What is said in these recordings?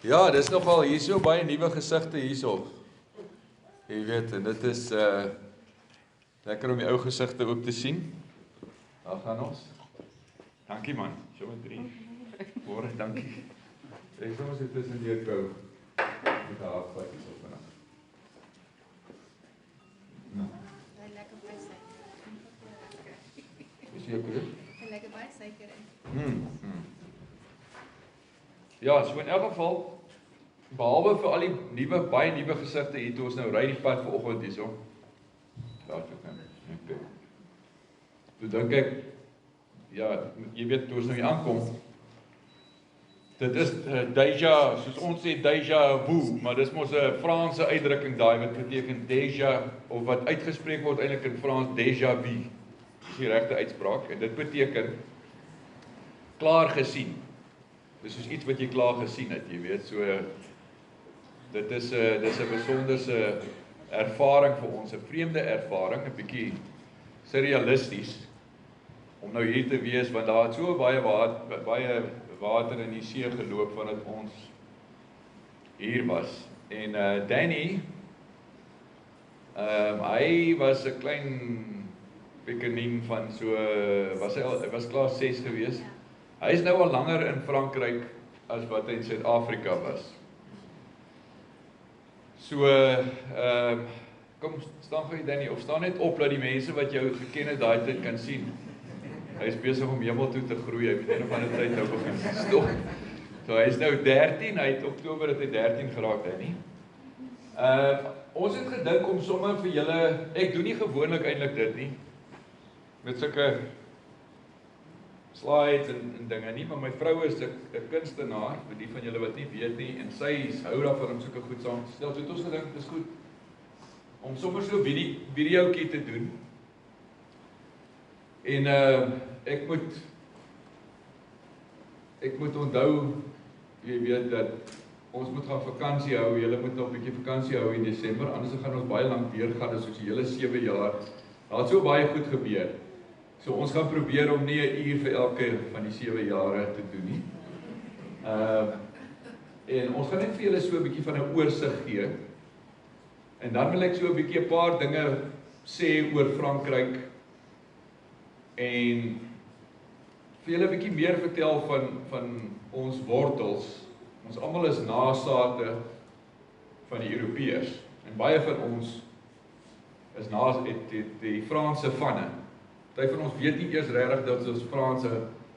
Ja, dis nogal hierso baie nuwe gesigte hierso. Jy weet, en dit is lekker om die ou gesigte ook te sien. Daar gaan ons. Dankie man, sommer 3. Môre, dankie. Ek sê ons het tussen deur gou met haar afsluiting op vandag. Nou. Lekker baie suiker. Is jy oké? Lekker baie suiker in. Ja, so in elk geval, behalwe vir al die nuwe, baie nuwe gesigte hier, toe ons nou ry die pad vanoggend hierso. Daar het ek nou. Okay. Toe dink ek, ja, jy weet, toe ons nou hier aankom, dit is déjà, soos ons sê déjà vu, maar dis mos 'n Franse uitdrukking daai wat beteken déjà, of wat uitgespreek word eintlik in Frans déjà vu. Dis die regte uitspraak, en dit beteken klaar gesien. Dis soos iets wat jy klaar gesien het, jy weet, so dit is 'n besonderse ervaring vir ons, 'n vreemde ervaring, 'n bietjie surrealisties om nou hier te wees, want daar het so baie water in die see geloop vandat ons hier was. En Danny, hy was 'n klein pekenien van so, hy was klas 6 gewees. Hy is nou al langer in Frankryk as wat hy in Suid-Afrika was. So, kom, staan vir Danny, of staan net op, dat die mense wat jou geken het daai tyd kan sien. Hy is besig om hemel toe te groei, hy moet een of ander tyd nou begin stop. So, hy is nou 13, hy het Oktober het hy 13 geraak, Danny. Ons het gedink om sommer vir julle, ek doen nie gewoonlik eintlik dit nie, met sulke slides en dinge nie, maar my vrou is 'n kunstenaar, vir die van julle wat nie weet nie, en sy hou daarvan om sulke goed saam te stel. So het ons gedink, dit is goed om sommer so 'n videoetjie te doen. En ek moet onthou, jy weet dat ons moet gaan vakansie hou, julle moet nog 'n bietjie vakansie hou in Desember, anders gaan ons baie lank deurgaan, soos die hele 7 jaar. Daar het so baie goed gebeur. So ons gaan probeer om nie 'n uur vir elke van die 7 jare te doen nie. En ons gaan net vir julle so 'n bietjie van 'n oorsig gee. En dan wil ek so 'n bietjie 'n paar dinge sê oor Frankryk en vir julle 'n bietjie meer vertel van ons wortels. Ons almal is nasate van die Europeërs en baie van ons is die Franse vanne. Party van ons weet nie eers regtig dat ons Franse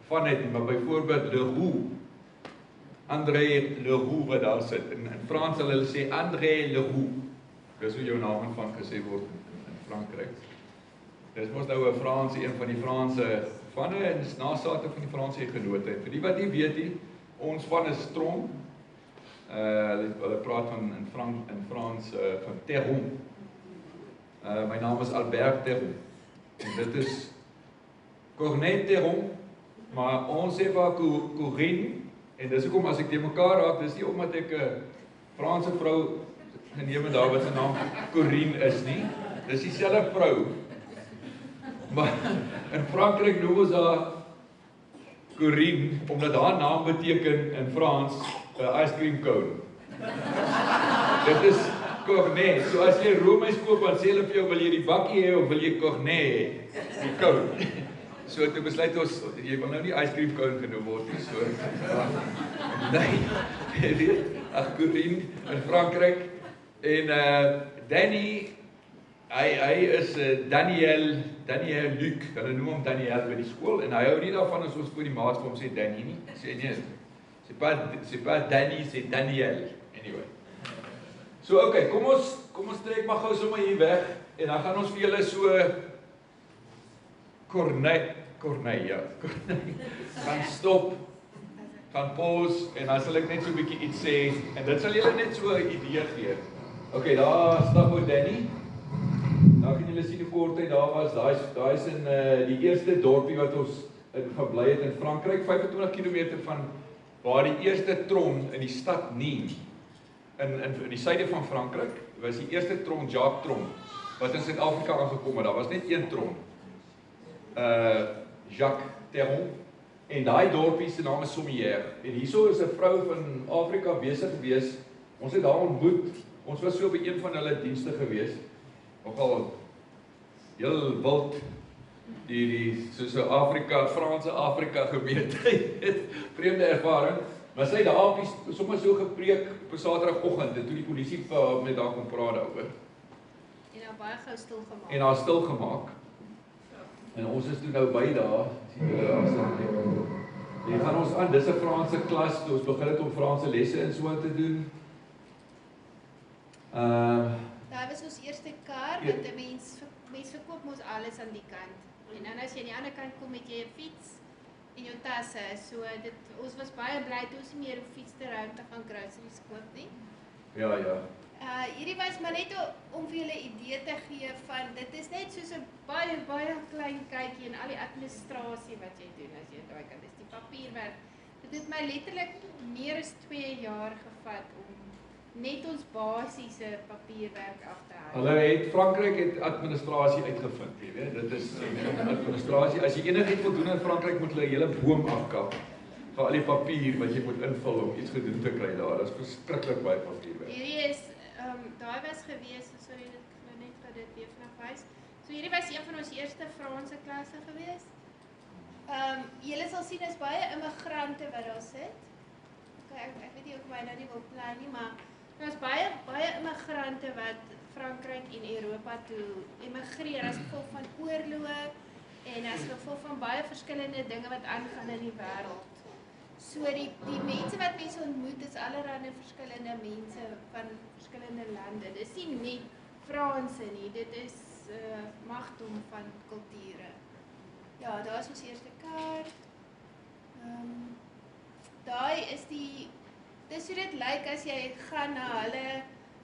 van het nie, maar byvoorbeeld Leroux, André Leroux wat daar sit, in Frans sal hulle sê André Leroux, dis hoe jou naam van gesê word in Frankryk. Dis mos nou een van die Franse vanne, en is nasate van die Franse genote. Vir die wat nie weet nie, ons van is Tron, hulle praat in Frans van Terron. My naam is Albert Terron. En dit is Cornet Terron, maar ons sê waar Corinne, en dis hoekom as ek die mekaar raak, dis nie omdat ek 'n Franse vrou geneem het daar wat sy naam Corinne is nie, dis dieselfde vrou, maar in Frankryk noem ons haar Corinne, omdat haar naam beteken in Frans ice cream cone. Dit is Cornet, so as jy roomys koop, dan sê hulle vir jou, wil jy die bakkie hê, of wil jy Cornet hê, die cone. So toe besluit ons, jy wil nou nie ice cream cone genoem word nie, so, nee, jy weet, Corinne in Frankryk, en Danny, hy is Daniel Luc, hulle noem hom Daniel by die skool, en hy hou nie daarvan as ons voor die maats vir hom sê Danny nie, sê nie, c'est pas Danny, c'est Daniel, anyway. So, okay, kom ons trek maar gou sommer hier weg, en dan gaan ons vir julle so Corneille, gaan stop, gaan pause, en dan sal ek net so 'n bietjie iets sê, en dit sal julle net so 'n idee gee. Okay, daar stap ou Danny, daar kan julle sien hoe kort hy daar was, daar is in die eerste dorpie wat ons gebly het in Frankryk, 25 km van waar die eerste tron in die stad Nîmes, in die suide van Frankryk, was die eerste tron, Jacques Tron, wat in Suid-Afrika aangekom het. Daar was net een tron, Jacques Terron, En daai dorpie se naam is Sommier. En hierso is 'n vrou van Afrika besig gewees. Ons het daar ontmoet. Ons was so by een van hulle dienste gewees. Nogal heel wild die soos 'n Afrika, Franse Afrika gemeente het. Vreemde ervaring. Maar sy het daar apies sommer so gepreek op 'n Saterdagoggend en toe die polisie met haar kom praat daaroor. En haar baie gou stil gemaak. En haar stil gemaak. En ons is toe nou by daar, sien julle daar sit. Hier gaan ons aan, dis 'n Franse klas, toe ons begin het om Franse lesse en so te doen. Daai was ons eerste kar, want 'n mens verkoop mos alles aan die kant. En dan as jy aan die ander kant kom met jy 'n fiets en jou tasse, so ons was baie bly toe ons nie meer op fiets te ry om te gaan groceries koop nie. Ja. Hierdie was maar net om vir julle 'n idee te gee van dit is net soos 'n baie klein kykie in al die administrasie wat jy doen as jy daai kan. Dis die papierwerk. Dit het my letterlik meer as 2 jaar gevat om net ons basiese papierwerk af te haal. Frankryk het administrasie uitgevind, jy weet. Dit is administrasie. As jy enigiets wil doen in Frankryk moet hulle 'n hele boom afkap vir al die papier wat jy moet invul om iets gedoen te kry daar. Dit is verskriklik baie papierwerk. Hierdie is daai was gewees, sorry dit ek net dat dit weer vanaf wys. So hierdie was een van ons eerste Franse klasse gewees. Julle sal sien is baie immigrante wat daar sit. Okay, ek weet nie of my nou nie wil plan nie, maar daar is baie immigrante wat Frankryk en Europa toe emigreer as gevolg van oorloë en as gevolg van baie verskillende dinge wat aangaan in die wêreld. So die mense wat mense ontmoet is allerlei verskillende mense van verskillende lande. Dis nie net Franse nie, dit is magdom van kulture. Ja, daar is ons eerste kaart. Daai is dis hoe dit lyk as jy gaan na hulle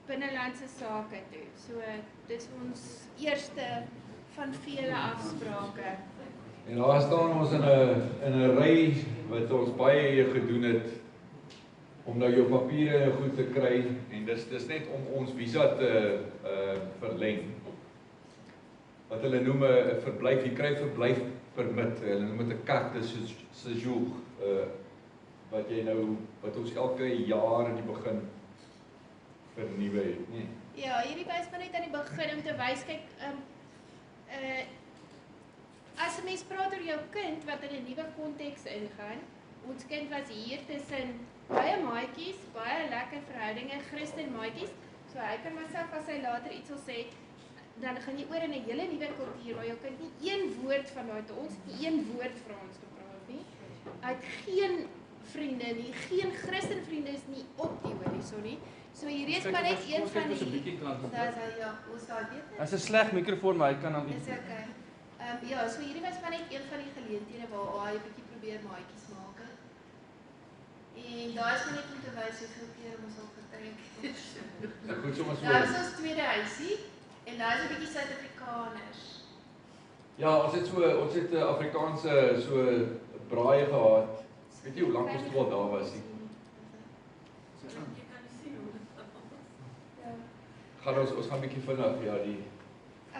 binnelandse sake toe. So dis ons eerste van vele afsprake. En daar staan ons in 'n ry wat ons baie gedoen het om nou jou papiere goed te kry en dis net om ons visa te verleng. Wat hulle noem 'n verblyf, jy kry verblyfpermit. Hulle noem dit 'n carte de séjour wat ons elke jaar in die begin vernuwe het, nee. Ja, hierdie wys maar net aan die begin om te wys kyk as 'n mens praat oor jou kind wat in 'n nuwe konteks ingaan, ons kind was hier tussen baie maatjies, baie lekker verhoudinge, Christen maatjies, so hy kan myself as hy later iets wil sê, dan gaan jy oor in 'n hele nuwe kultuur waar jou kind nie een woord van daai tot ons nie een woord Frans te praat nie. Hy het geen vriende nie, geen Christen vriende is nie op die horison nie. So hierdie is maar net een van die ja, ons daai weet. Dit is 'n sleg mikrofoon, maar hy kan dan Dis okay. Ja, so hierdie was maar net een van die geleenthede waar hy 'n bietjie probeer maatjies maak het. En daar is maar net om te wys hoeveel keer ons al getrek het. Ek goed sommer so. Daar is ons tweede huisie en daar is 'n bietjie Suid-Afrikaners. Ja, ons het 'n Afrikaanse so braai gehad. Weet jy hoe lank ons toe al daar was nie? Ons gaan 'n bietjie vinnig, ja,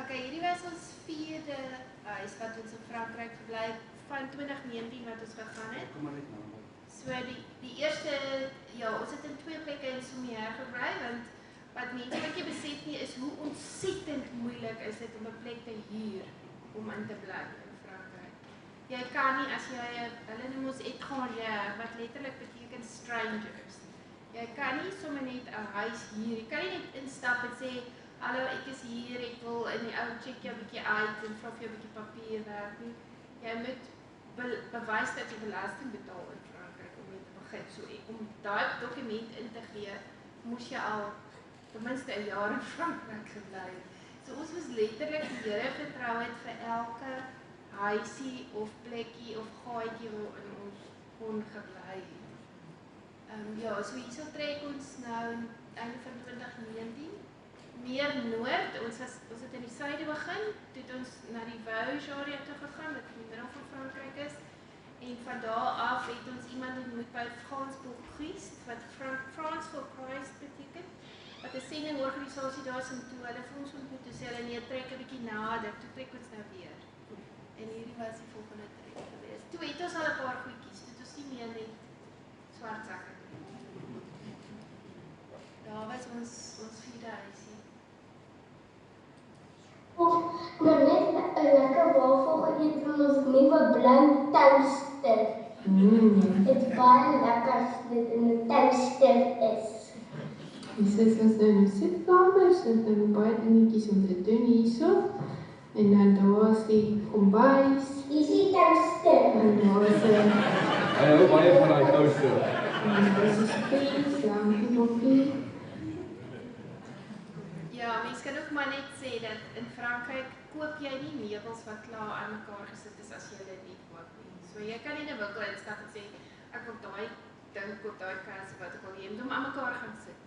Okay, hierdie was ons vierde huis wat ons in Frankryk gebly het van 2019 wat ons gegaan het. Kom maar net nou. So die eerste, ja, ons het in 2 plekke in Sommier gebly want wat mense wat jy besef nie is hoe ontsettend moeilik is dit om 'n plek te huur om in te bly in Frankryk. Jy kan nie as jy hulle noem ons étranger wat letterlik beteken strangers. Jy kan nie sommer net 'n huis huur. Jy kan nie net instap en sê hallo, ek is hier, ek wil in die ou check jou 'n bietjie uit en vra vir jou 'n bietjie papierwerk nie. Jy moet bewys dat jy belasting betaal in Frankryk om mee te begin. So om daai dokument in te gee, moes jy al ten minste 'n jaar in Frankryk gebly het. So ons was letterlik die Here getrou het vir elke huisie of plekkie of gaatjie waarin ons kon gebly het. Ja, so hierso trek ons nou einde van 2019. Meer noord, ons het in die suide begin, toe het ons na die Vosges area toe gegaan, wat in die middel van Frankryk is, en van daar af het ons iemand ontmoet by France pour Christ, wat France for Christ beteken, wat 'n sendingorganisasie daar is, en toe hulle vir ons ontmoet, toe sê hulle nee, trek 'n bietjie nader, toe trek ons nou weer. En hierdie was die volgende trek gewees. toe het ons al 'n paar goedjies, toe het ons nie meer net swart sakke. Daar was ons vierde huisie. Nou net 'n lekker wafel geëet van ons nuwe blou toaster. Dit is baie lekker as dit in 'n toaster is. Dis is ons nou in die sitkamer, so het nou baie dingetjies om te doen hierso. En dan daar is die kombuis. Hier is die toaster. En daar is 'n Hy hou baie van daai toaster. spens, die koffie. Ja, mens kan ook maar net sê dat in Frankryk koop jy nie meubels wat klaar aan mekaar gesit is as jy dit nie koop nie. So jy kan nie in 'n winkel instap en sê ek wil daai ding koop, daai kas wat ek wil hê, jy moet hom aan mekaar gaan sit.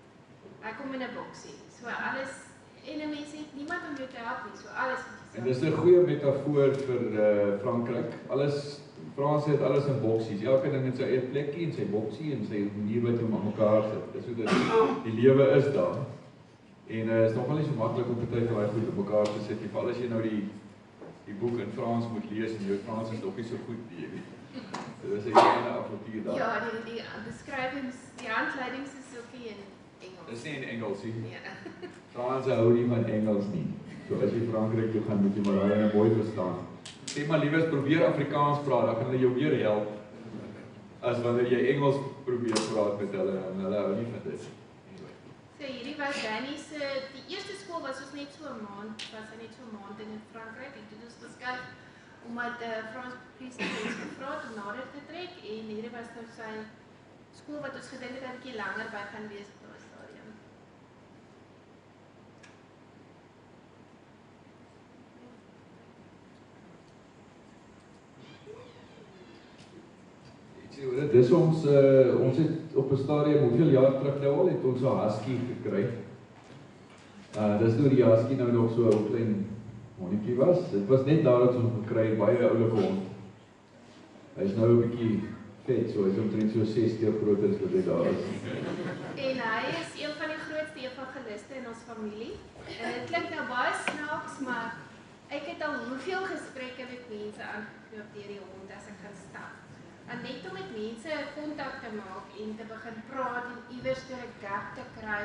Hy kom in 'n boksie. So alles en 'n mens het niemand om jou te help nie. So alles moet jy En dis 'n goeie metafoor vir Frankryk. Frans het alles in boksies. Elke ding het sy eie plekkie en sy boksie en sy manier wat hom aan mekaar sit. Dis hoe dit die lewe is daar. En is nogal nie so maklik om party van daai goed op mekaar te sit nie. Veral as jy nou die boek in Frans moet lees en jou Frans is nog nie so goed nie. Dit is 'n klein avontuur daar. Ja, die beskrywings, die handleidings is ook nie in Engels. Dis nie in Engels nie. Nee. Frans hou nie van Engels nie. So as jy Frankryk toe gaan, moet jy maar daai mooi verstaan. Sê maar liewers probeer Afrikaans praat, dan gaan hulle jou meer help as wanneer jy Engels probeer praat met hulle en hulle hou nie van dit. So hierdie was Danny se die eerste skool was ons net so 'n maand, was hy net so 'n maand in Frankryk en toe het ons geskuif omdat Frans Priester ons gevra het om nader te trek en hierdie was nou sy skool wat ons gedink het 'n bietjie langer by gaan wees op daai stadium. Dis ons het op 'n stadium hoeveel jaar terug nou al het ons 'n husky gekry. Dis nou die husky nou nog so 'n klein hondjie was. Dit was net nadat ons hom gekry het, baie oulike hond. Hy's nou 'n bietjie vet, so hy's omtrent so 6 keer groter as wat hy daar is. En hy is een van die grootste evangeliste in ons familie. En dit klink nou baie snaaks, maar ek het al hoeveel gesprekke met mense aangeknoop deur die hond as ek gaan stap. En net om met mense kontak te maak en te begin praat en iewers deur 'n gap te kry,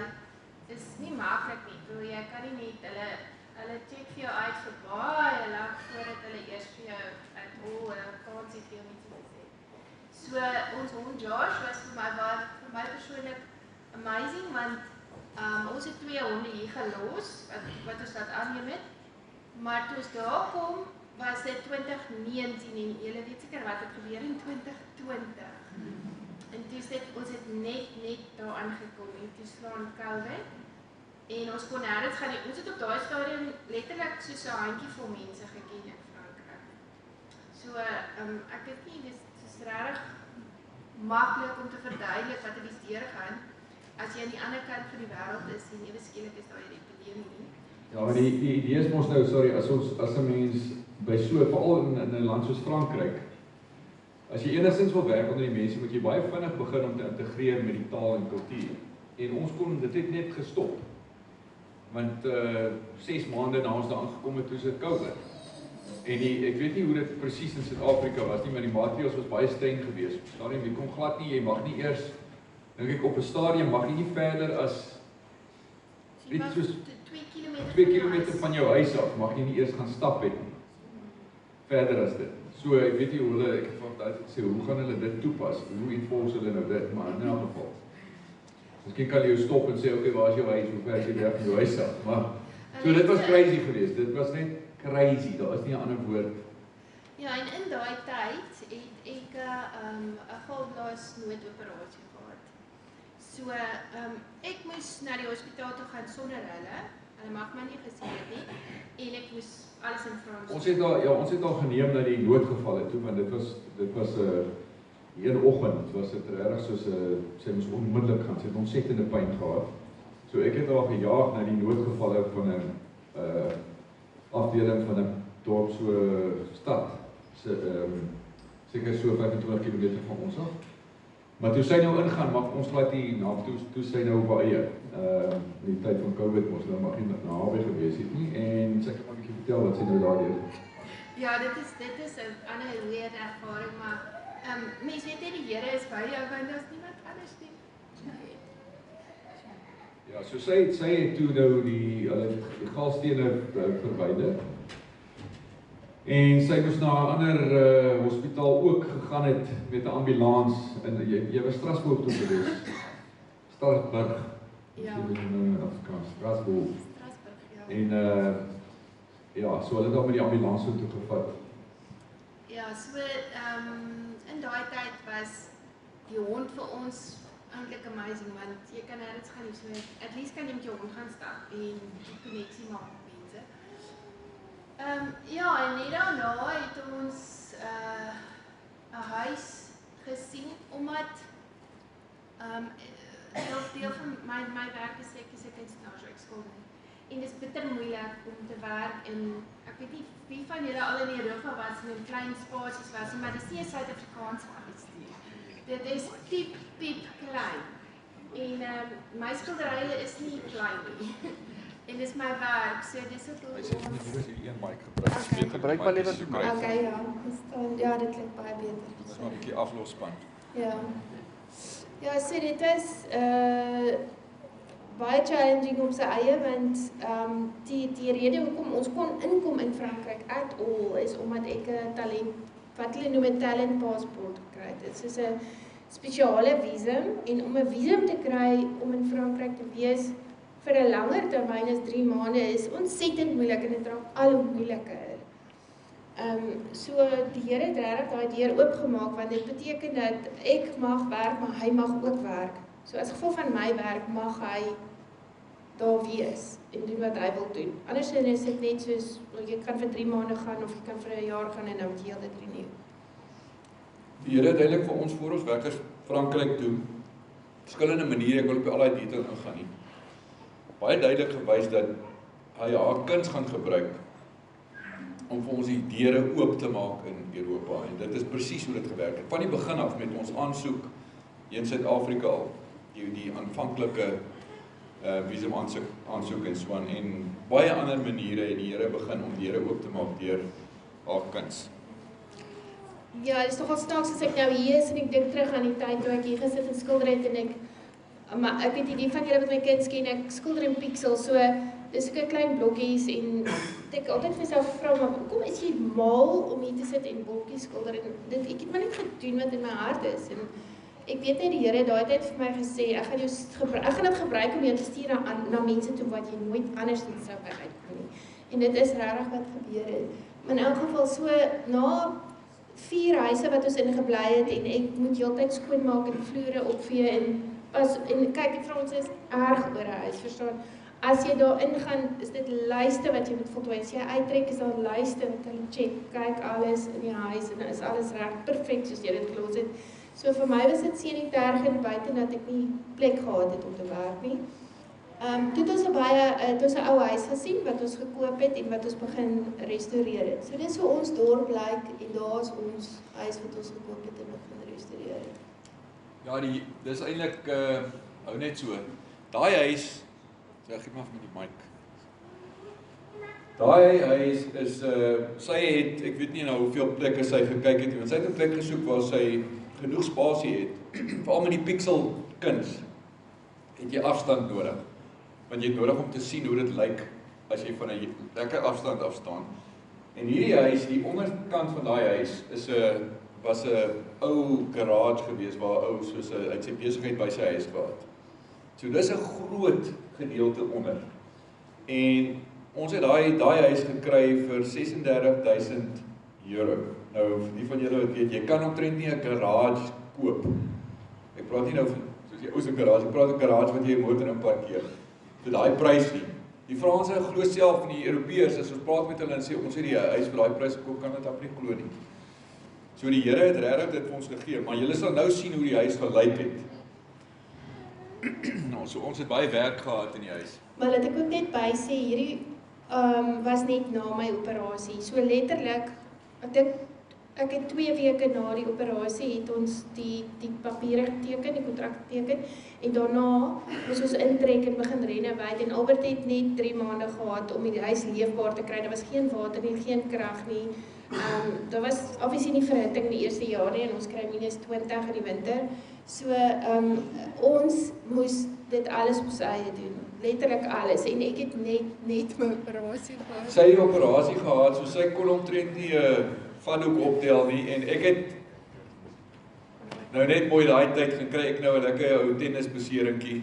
is nie maklik nie. Jy kan nie net hulle check vir jou uit vir baie lank voordat hulle eers vir jou kansie gee om iets te sê. So ons hond Josh was vir my persoonlik amazing want ons het 2 honde hier gelos wat ons laat aanneem het. Maar toe ons daar kom was dit 2019 en julle weet seker wat het gebeur in 2020. En toe ons het net daar aangekom en toe slaan COVID. En ons kon nêrens gaan nie. Ons het op daai stadium letterlik soos 'n handjie vol mense geken in Frankryk. So ek weet nie dis regtig maklik om te verduidelik wat er deurgaan as jy aan die ander kant van die wêreld is en ewe skielik is daar 'n epidemie nie. Ja, maar die idee is mos nou, as 'n mens by so veral in 'n land soos Frankryk, as jy enigstens wil werk onder die mense, moet jy baie vinnig begin om te integreer met die taal en kultuur. En ons kon dit net gestop. Want 6 maande na ons daar aangekom het, toe is dit COVID. En ek weet nie hoe dit presies in Suid-Afrika was nie, maar die maatreëls was baie streng geweest. Op 'n stadium, jy kon glad nie, jy mag nie eers, dink ek op 'n stadium mag jy nie verder as Jy mag 2 kilometer van jou huis af, mag jy nie eers gaan stap het nie. Verder as dit. So ek weet nie hoe ek het vandag gesê, hoe gaan hulle dit toepas? Hoe enforce hulle nou dit, maar in 'n geval. Miskien kan jy jou stop en sê, okay, waar is jou huis? Hoe ver is jy weg van jou huis af? Maar so dit was crazy geweest. Dit was net crazy. Daar is nie 'n ander woord. Ja, en in daai tyd het ek 'n galblaas noodoperasie gehad. So ek moes na die hospitaal toe gaan sonder hulle. Hulle mag my nie gesien het nie. En ek moes alles in Frans. Ons het al geneem na die noodgevalle toe, want dit was die een oggend was dit regtig soos sy moes onmiddellik gaan. Sy het ontsettende pyn gehad. So ek het haar gejaag na die noodgevalle van 'n afdeling van 'n dorp so stad. Seker so 25 km van ons af. Maar toe sy nou ingaan, mag ons laat die toe sy nou baie in die tyd van COVID mos nou mag nie naby gewees het nie en sy kan 'n bietjie vertel wat sy nou daardeur. Ja, dit is 'n ander weird ervaring, maar mens weet net die Here is by jou want daar's niemand anders nie. Ja, so sy het toe nou die galstene verwyder. En sy moes na 'n ander hospitaal ook gegaan het met 'n ambulans en jy was Strasbourg toe gewees. Strasbourg. Ja. In Afrikaans, Strasbourg. Strasbourg, ja. En ja, so hulle het dan met die ambulans toe gevat. Ja, so in daai tyd was die hond vir ons eintlik amazing, want jy kan nêrens gaan nie, so at least kan jy met jou hond gaan stap en koneksie maak met mense. Ja, en net daarna het ons 'n huis gesien, omdat deel van my werk is ek 'n kunstenaar, so ek skilder. En dit is bitter moeilik om te werk in, ek weet nie wie van julle al in Europa was en in klein spasies was, maar dis nie 'n Suid-Afrikaanse huis nie. Dit is piep klein. En my skilderye is nie klein nie. En dis my werk, so dis ook Hy sê nie hier is hier een mic gebruik. Okay. Gebruik maar liewer die mic. Okay, ja. Ja, dit klink baie beter. Dis maar 'n bietjie aflosband. Ja. Ja, so dit was baie challenging op sy eie, want die rede hoekom ons kon inkom in Frankryk at all is omdat ek 'n talent, wat hulle noem 'n talent paspoort gekry het. Dit is soos 'n spesiale visum, en om 'n visum te kry om in Frankryk te wees vir 'n langer termyn as 3 maande is ontsettend moeilik en dit raak al hoe moeiliker. So die Here het regtig daai deur oopgemaak, want dit beteken dat ek mag werk, maar hy mag ook werk. So as gevolg van my werk mag hy daar wees en doen wat hy wil doen. Andersins is dit net soos, jy kan vir 3 maande gaan of jy kan vir 'n jaar gaan en dan moet jy heeltyd renew. Die Here het eintlik vir ons voor ons werkers Frankryk toe verskillende maniere, ek wil op al die detail ingaan nie, baie duidelik gewys dat hy haar kuns gaan gebruik om vir ons die deure oop te maak in Europa, en dit is presies hoe dit gewerk het. Van die begin af met ons aansoek hier in Suid-Afrika al, die aanvanklike visum aansoek en so aan, en baie ander maniere het die Here begin om deure oop te maak deur haar kuns. Ja, dit is nogal snaaks as ek nou hier is en ek dink terug aan die tyd toe ek hier gesit en skilder het en ek weet nie, die van julle wat my kinders ken, ek skilder in pixel, so dis ook 'n klein blokkies en ek altyd vir myself vra, maar hoekom is jy mal om hier te sit en blokkies skilder en dit, ek het maar net gedoen wat in my hart is en ek weet net die Here daai tyd vir my gesê, ek gaan dit gebruik om jou te stuur na mense toe wat jy nooit andersins sou by uitkom nie. En dit is regtig wat gebeur het. Maar in elk geval so na 4 huise wat ons ingebly het en ek moet heeltyd skoonmaak en vloere opvee en kyk, die vrouens is erg oor 'n huis, verstaan? As jy daar ingaan, is dit lyste wat jy moet voltooi. As jy uittrek, is daar lyste wat hulle check, kyk alles in die huis en dan is alles reg perfek soos jy dit gelos het. So vir my was dit senuitergend buite dat ek nie plek gehad het om te werk nie. Toe het ons 'n ou huis gesien wat ons gekoop het en wat ons begin restoreer het. So dis hoe ons dorp lyk en daar is ons huis wat ons gekoop het en begin restoreer het. Ja, dis eintlik hou net so. Daai huis, gee maar met die mic. Daai huis is sy het, ek weet nie nou hoeveel plekke sy gekyk het, want sy het 'n plek gesoek waar sy genoeg spasie het. Veral met die pixel kuns het jy afstand nodig. Want jy het nodig om te sien hoe dit lyk as jy van 'n lekker afstand af staan. En hierdie huis, die onderkant van daai huis was 'n ou garage gewees waar ou soos uit sy besigheid by sy huis gehad. So dis 'n groot gedeelte onder. En ons het daai huis gekry vir €36,000. Nou vir die van julle wat weet, jy kan omtrent nie 'n garage koop. Ek praat nie nou van soos jy ou se garage, ek praat 'n garage wat jy 'n motor in parkeer. Vir daai prys nie. Die Franse glo self en die Europeërs, as ons praat met hulle en sê ons het die huis vir daai prys gekoop, kan dit amper nie glo nie. So die Here het regtig dit vir ons gegee, maar julle sal nou sien hoe die huis gelyk het. Nou, so ons het baie werk gehad in die huis. Maar laat ek ook net by sê, hierdie was net na my operasie. So letterlik, ek het 2 weke na die operasie het ons die papiere geteken, die kontrak geteken en daarna moes ons intrek en begin renovate en Albert het net 3 maande gehad om die huis leefbaar te kry. Daar was geen water nie, geen krag nie. Daar was obviously nie verhitting die eerste jaar nie en ons kry -20 in die winter. So ons moes dit alles op sy eie doen, letterlik alles en ek het net my operasie gehad. Sy het 'n operasie gehad, so sy kon omtrent nie vanhoek optel nie en ek het nou net mooi daai tyd gekry, ek nou 'n lekker ou tennisbeseringkie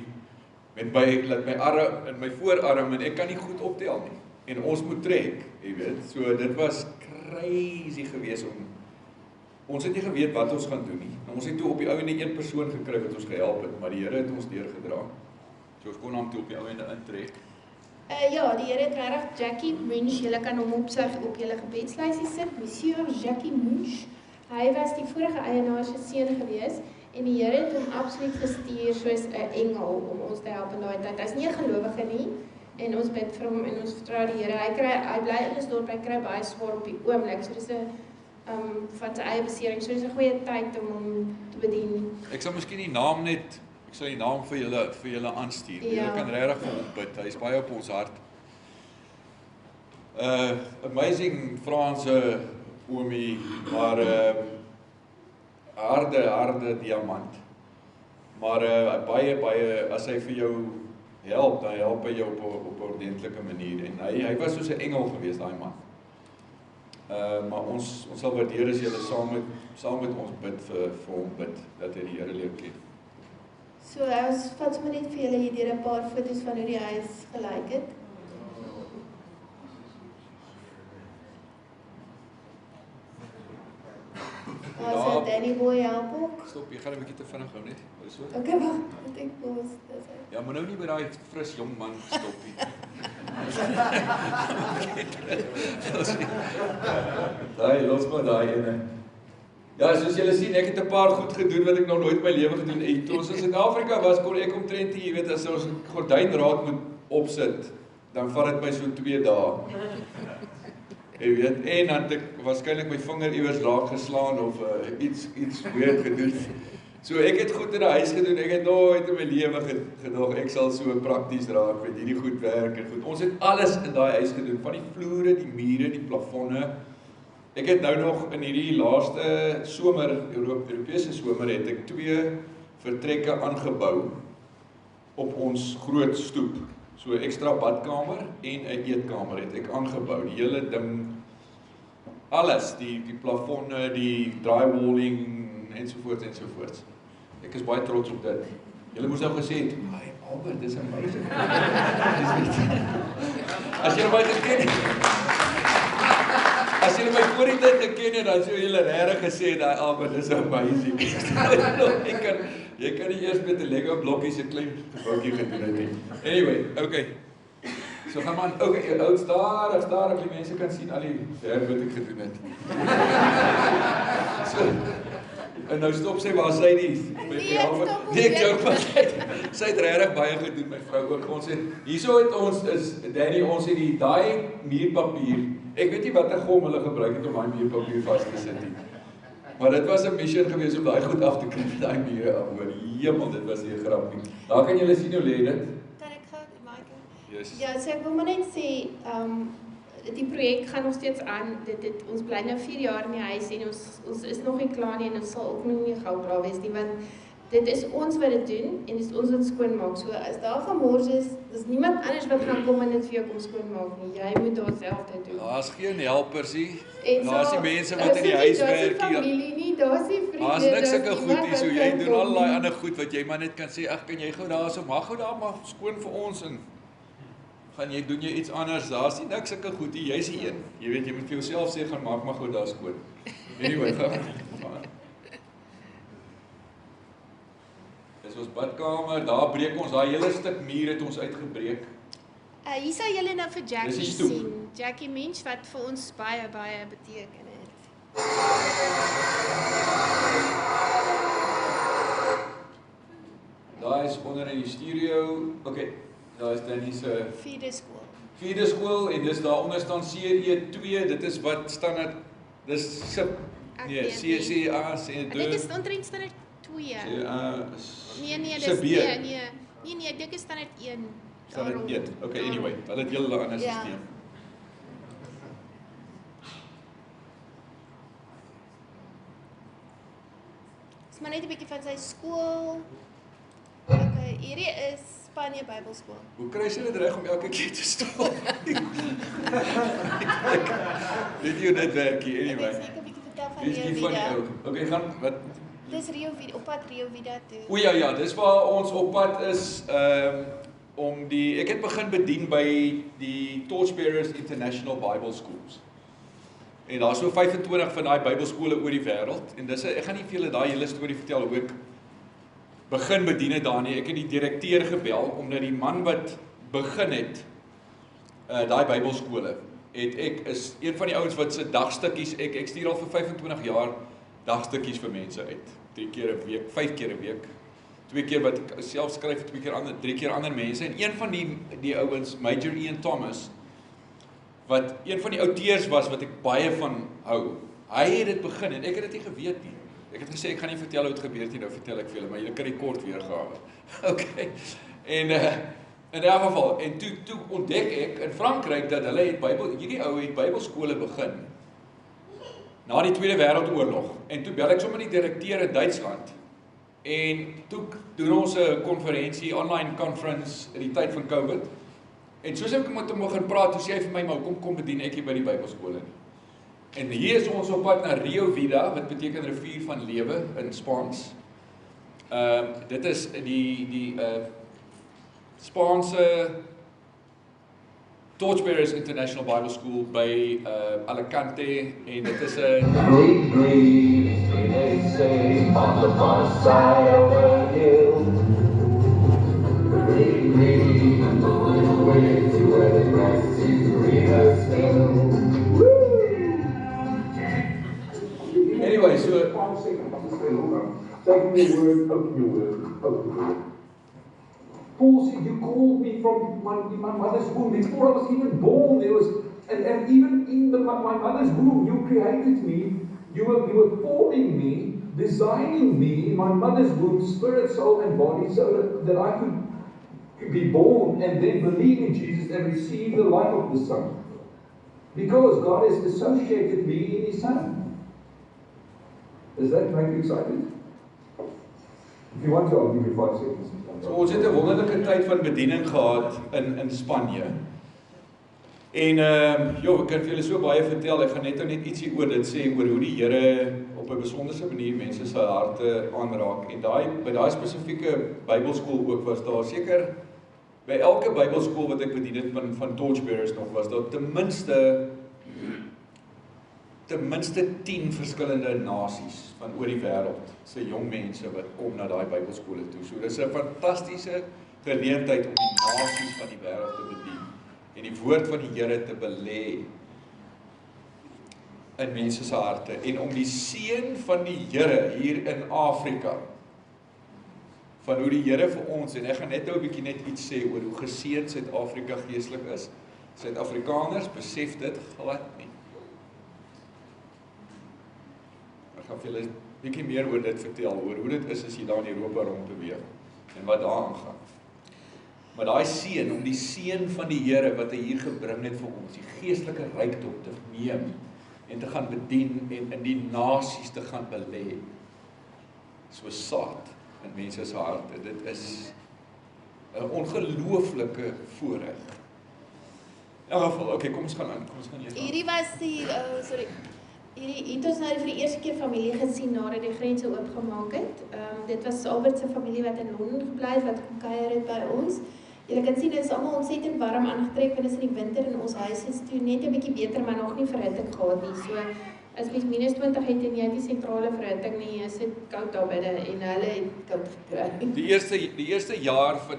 met my arm in my voorarm en ek kan nie goed optel nie. En ons moet trek, jy weet. So dit was crazy geweest ons het nie geweet wat ons gaan doen nie. Nou, ons het toe op die ouende een persoon gekry wat ons gehelp het, maar die Here het ons deurgedra. So ons kon hom toe op die ouende intrek. Ja, die Here het regtig Jackie Munch, julle kan hom op julle gebedslysie sit, Monsieur Jackie Munch. Hy was die vorige eienaar se seun gewees en die Here het hom absoluut gestuur soos 'n engel om ons te help in daai tyd. Hy's nie 'n gelowige nie en ons bid vir hom en ons vertrou die Here. Hy bly in ons dorp, hy kry baie swaar op die oomblik. So dis 'n van sy eie besering. So dis 'n goeie tyd om hom te bedien. Ek sal miskien die naam vir julle aanstuur. Ja. Julle kan regtig vir hom bid. Hy's baie op ons hart. Amazing Franse oomie, maar harde diamant. Maar baie as hy vir jou help, dan help hy jou op 'n ordentlike manier en hy was soos 'n engel geweest daai man. Maar ons sal waardeer as julle saam met ons bid vir hom bid dat hy die Here leer ken. So ons vat sommer net vir julle hier 'n paar foto's van hoe die huis gelyk het. Ons Danny Boy help ook. Stop, jy gaan 'n bietjie te vinnig hou net. Is so? Okay, wag, ek pause. Ja, maar nou nie by daai fris jong man stop nie. Daai los maar daai ene. Ja, soos julle sien, ek het 'n paar goed gedoen wat ek nog nooit in my lewe gedoen het. Toe ons in Suid-Afrika was, kon ek omtrent, jy weet, as ons 'n gordynraad moet opsit, dan vat dit my so 2 dae. Jy weet, en dan het ek waarskynlik my vinger iewers raak geslaan of iets weird gedoen. So ek het goed in die huis gedoen, ek het nooit in my lewe gedog ek sal so prakties raak met hierdie goed werk en goed. Ons het alles in daai huis gedoen, van die vloere, die mure, die plafonne. Ek het nou nog in hierdie laaste somer, Europese somer, het ek 2 vertrekke aangebou op ons groot stoep. So 'n ekstra badkamer en 'n eetkamer het ek aangebou. Die hele ding, alles, die plafonne, die drywalling ensovoorts. Ek is baie trots op dit. Julle moes nou gesê het, "Ai, Albert, dis amazing." As julle my geken het, as julle my voor die tyd geken het, dan sou julle regtig gesê het, "Albert, dis amazing." Jy kan nie eers met 'n Lego blokkies 'n klein gebouetjie gedoen het nie. Anyway, okay. So gaan man, okay, ou stadig, die mense kan sien al die werk wat ek gedoen het. So, en nou stop sy waar sy nie. Nee, ek joke van sy het regtig baie gedoen, my vrou ook. Ons het, hierso het ons, Danny, ons het daai muurpapier, ek weet nie wat 'n gom hulle gebruik het om daai muurpapier vas te sit nie. Maar dit was 'n mission geweest om daai goed af te kry met daai mure af oor. Hemel, dit was nie 'n grap nie. Daar kan julle sien hoe lê dit. Kan ek gou, Michael? Yes. Ja, so ek wil maar net sê, die projek gaan nog steeds aan. Ons bly nou 4 jaar in die huis en ons is nog nie klaar nie en ons sal ook nog nie gou klaar wees nie, want dit is ons wat dit doen en dis ons wat skoonmaak. So as daar gemors is, dis niemand anders wat gaan kom en dit vir jou kom skoonmaak nie. Jy moet dit self doen. Daar's geen helpers nie. En Daar's die mense wat in die huis werk hier. Daar's familie nie, daar's nie vriende. Daar's niks sulke goed nie, so jy doen al daai ander goed wat jy maar net kan sê, ag, kan jy gou daarso, mag gou daar maar skoon vir ons en doen jy iets anders. Daar's nie niks sulke goed nie, jy's die een. Jy weet, jy moet vir jouself sê, gaan maak maar gou daar skoon. Anyway, gaan. Dis ons badkamer, daar breek ons, daai hele stuk muur het ons uitgebreek. Hier sal julle nou vir Jackie Dis die stoep. sien. Jackie Mensch wat vir ons baie beteken het. Daar is onder in die studio. Okay, daar is Danny se Vierde skool. en dis daaronder staan CE2. Dit is wat standaard, dis SIP. Nee, CCA Ek dink is omtrent standaard 2. Nee, dis SIP. nee, ek dink is standaard 1. Standaard 1. Okay, anyway, hulle het 'n hele ander Ja. stelsel. is maar net 'n bietjie van sy skool. Okay, hierdie is Spanje Bybelskool. Hoe kry sy dit reg om elke keer te stop? Weet jy hoe dit werk hier, anyway? Ek 'n bietjie vertel van Dis die van die ou. Okay, gaan wat? Dis Rio Vida, op pad Rio Vida toe. O ja, dis waar ons op pad is om ek het begin bedien by die Torchbearers International Bible Schools. En daar is so 25 van daai Bybelskole oor die wêreld en ek gaan nie vir julle daai hele storie vertel hoe ek begin bedien het daar nie. Ek het die direkteur gebel omdat die man wat begin het daai Bybelskole ek is een van die ouens wat se dagstukkies ek stuur al vir 25 jaar dagstukkies vir mense uit. 3 keer 'n week, 5 keer 'n week. 2 keer wat ek self skryf, 2 keer ander, 3 keer ander mense en een van die ouens, Major Ian Thomas, wat een van die outeurs was wat ek baie van hou. Hy het dit begin en ek het dit nie geweet nie. Ek het gesê ek gaan nie vertel hoe dit gebeur het nie, nou vertel ek vir julle, maar julle kan die kort weergawe. Okay. En in 'n geval en toe ontdek ek in Frankryk dat hulle het hierdie ou het Bybelskole begin na die Tweede Wêreldoorlog. En toe bel ek sommer die direkteur in Duitsland. En toe doen ons 'n konferensie, online conference in die tyd van COVID. En soos ek met hom begin praat, toe sê hy vir my, maar kom bedien ek hier by die Bybelskole nie. En hier is ons op pad na Rio Vida, wat beteken rivier van lewe in Spaans. Dit is die Spaanse Torchbearers International Bible School by Alicante en dit is 'n they say on the far side of the hill. Way to where the grass is greener still. Anyway, so take me word, open your word. Paul said, you called me from my mother's womb. Before I was even born, there was, and even in my mother's womb, you created me. You were forming me, designing me in my mother's womb, spirit, soul, and body, so that I could be born and then believe in Jesus and receive the life of the Son. Because God has associated me in His Son. Does that make you excited? If you want to, I'll give you 5 seconds. So ons het 'n wonderlike tyd van bediening gehad in Spanje. En ek kan vir julle so baie vertel, ek gaan net ietsie oor dit sê, oor hoe die Here op 'n besonderse manier mense se harte aanraak. En by daai spesifieke Bybelskool ook was daar seker, by elke Bybelskool wat ek bedien het van Torchbearers nog, was daar ten minste 10 verskillende nasies van oor die wêreld se jong mense wat kom na daai Bybelskole toe. So dis 'n fantastiese geleentheid om die nasies van die wêreld te bedien en die woord van die Here te belê in mense se harte en om die seën van die Here hier in Afrika, van hoe die Here vir ons, en ek gaan net nou 'n bietjie net iets sê oor hoe geseën Suid-Afrika geestelik is. Suid-Afrikaners besef dit glad nie. Ek gaan vir julle 'n bietjie meer oor dit vertel, oor hoe dit is as jy daar in Europa rond beweeg en wat daar aangaan. Maar daai seën, om die seën van die Here wat hy hier gebring het vir ons, die geestelike rykdom te neem en te gaan bedien en in die nasies te gaan belê, so saad in mense se harte. Dit is 'n ongelooflike voorreg. In elk geval, okay, kom ons gaan aan. Hierdie was die hierdie het ons nou vir die eerste keer familie gesien nadat die grense oopgemaak het. Dit was Albert se familie wat in Londen gebly het, wat kom kuier het by ons. Julle kan sien, dit is almal ontsettend warm aangetrek, want dit is in die winter en ons huis is toe net 'n bietjie beter, maar nog nie verhitting gehad nie. So, as mens -20 het en jy het die sentrale verhitting nie, is dit koud daar binne en hulle het koud gekry. Die eerste jaar van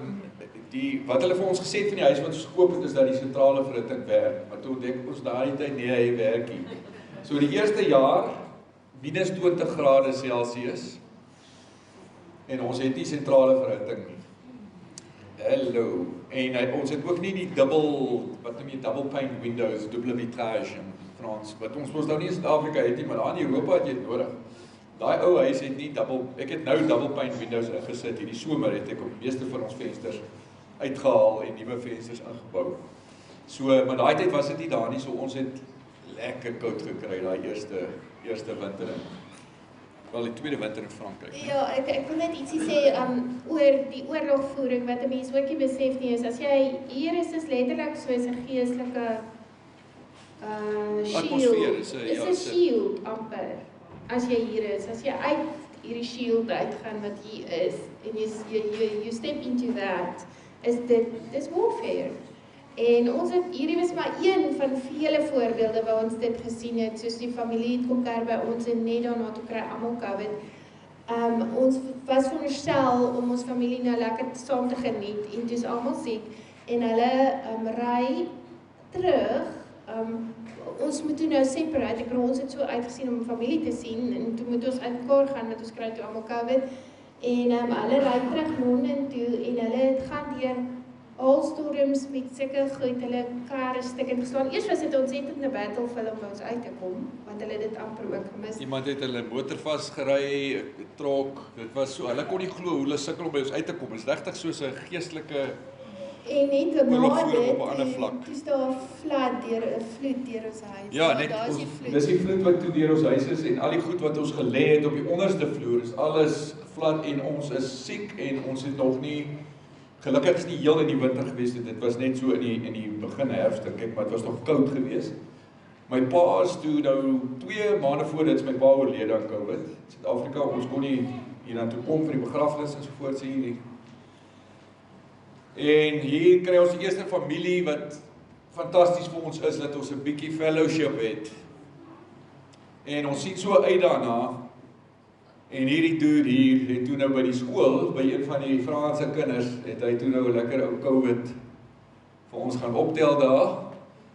wat hulle vir ons gesê het van die huis wat ons gekoop het, is dat die sentrale verhitting werk. Maar toe ontdek ons daai tyd, nee, hy werk nie. So die eerste jaar, -20°C, en ons het nie sentrale verhitting nie. Hallo. En ons het ook nie die double pane windows, dubbele vitrage in Frans, wat ons mos nou nie in Suid-Afrika het nie, maar daar in Europa het jy het nodig. Daai ou huis het nie ek het nou double pane windows ingesit, hierdie somer het ek op die meeste van ons vensters uitgehaal en nuwe vensters ingebou. So, maar daai tyd was dit nie daar nie, so ons het lekker koud gekry daai eerste winter. Wel die tweede winter in Frankryk. Ja, ek wil net ietsie sê oor die oorlogvoering, wat 'n mens ook nie besef nie, is as jy hier is letterlik soos 'n geestelike shield. Atmosfeer is Is 'n shield amper. As jy hier is, as jy uit hierdie shield uitgaan wat hier is, en you step into that, is dis warfare. En ons het, hierdie was maar een van vele voorbeelde waar ons dit gesien het, soos die familie het kom kerk by ons en net daarna toe kry almal COVID. Ons was veronderstel om ons familie nou lekker saam te geniet en toe is almal siek en hulle ry terug. Ons moet toe nou separate, ek bedoel ons het so uitgesien om familie te sien en toe moet ons uit mekaar gaan want ons kry toe almal COVID en hulle ry terug Londen toe en hulle het gaan deur Alstorms met sulke goed, hulle karre stukkend geslaan. Eers was dit ontsettend 'n battle vir hulle om ons uit te kom, want hulle het dit amper ook gemis. Iemand het hulle motor vasgery, 'n trok. Dit was so, hulle kon nie glo hoe hulle sukkel om by ons uit te kom. Dit is regtig soos 'n geestelike En net na oorlogvoering op 'n ander dit, vlak. toe is daar 'n vloed deur ons huis. Ja, net daar is ons, die vloed. dis die vloed wat toe deur ons huis is en al die goed wat ons gelê het op die onderste vloer is alles glad en ons is siek en ons het nog nie, gelukkig is nie heel in die winter gewees, dit was net so in die begin herfst, kyk, maar dit was nog koud geweest. My pa is toe nou 2 maande voor dit is my pa oorlede aan COVID. Suid-Afrika, ons kon nie hiernatoe kom vir die begrafnis en so voort sê hierdie. En hier kry ons die eerste familie wat fantasties vir ons is, dat ons 'n bietjie fellowship het. En ons sien so uit daarna, en hierdie dude hier, het toe nou by die skool, by een van die Franse kinders, het hy toe nou 'n lekker ou COVID vir ons gaan optel daar,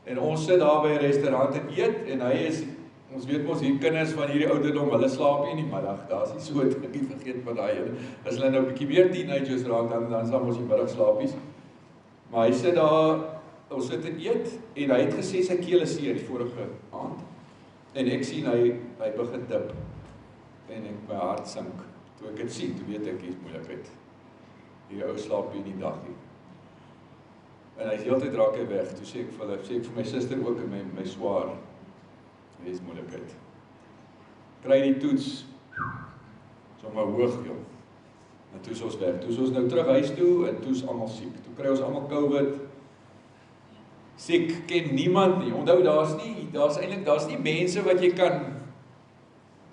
en ons sit daar by 'n restaurant en eet, en hy is, ons weet mos hier kinders van hierdie ouderdom, hulle slaap nie in die middag, daar is nie so, ek nie vergeet van daai, as hulle nou 'n bietjie meer teenagers raak, dan is ons die middagslaapies, maar hy sit daar, ons sit en eet, en hy het gesê sy keel is seer die vorige aand, en ek sien hy begin dip, en my hart sink, toe ek dit sien, toe weet ek, hier is moeilikheid, die ou slaap hier die dag nie, en hy is heeltyd raak hy weg, toe sê ek vir my suster ook, en my swaar, hier is moeilikheid, kry die toets, sommer hoog joh, en toe is ons weg, toe is ons nou terug huis toe, en toe is almal siek, toe kry ons almal COVID, siek, ken niemand nie, onthou daar's nie mense wat jy kan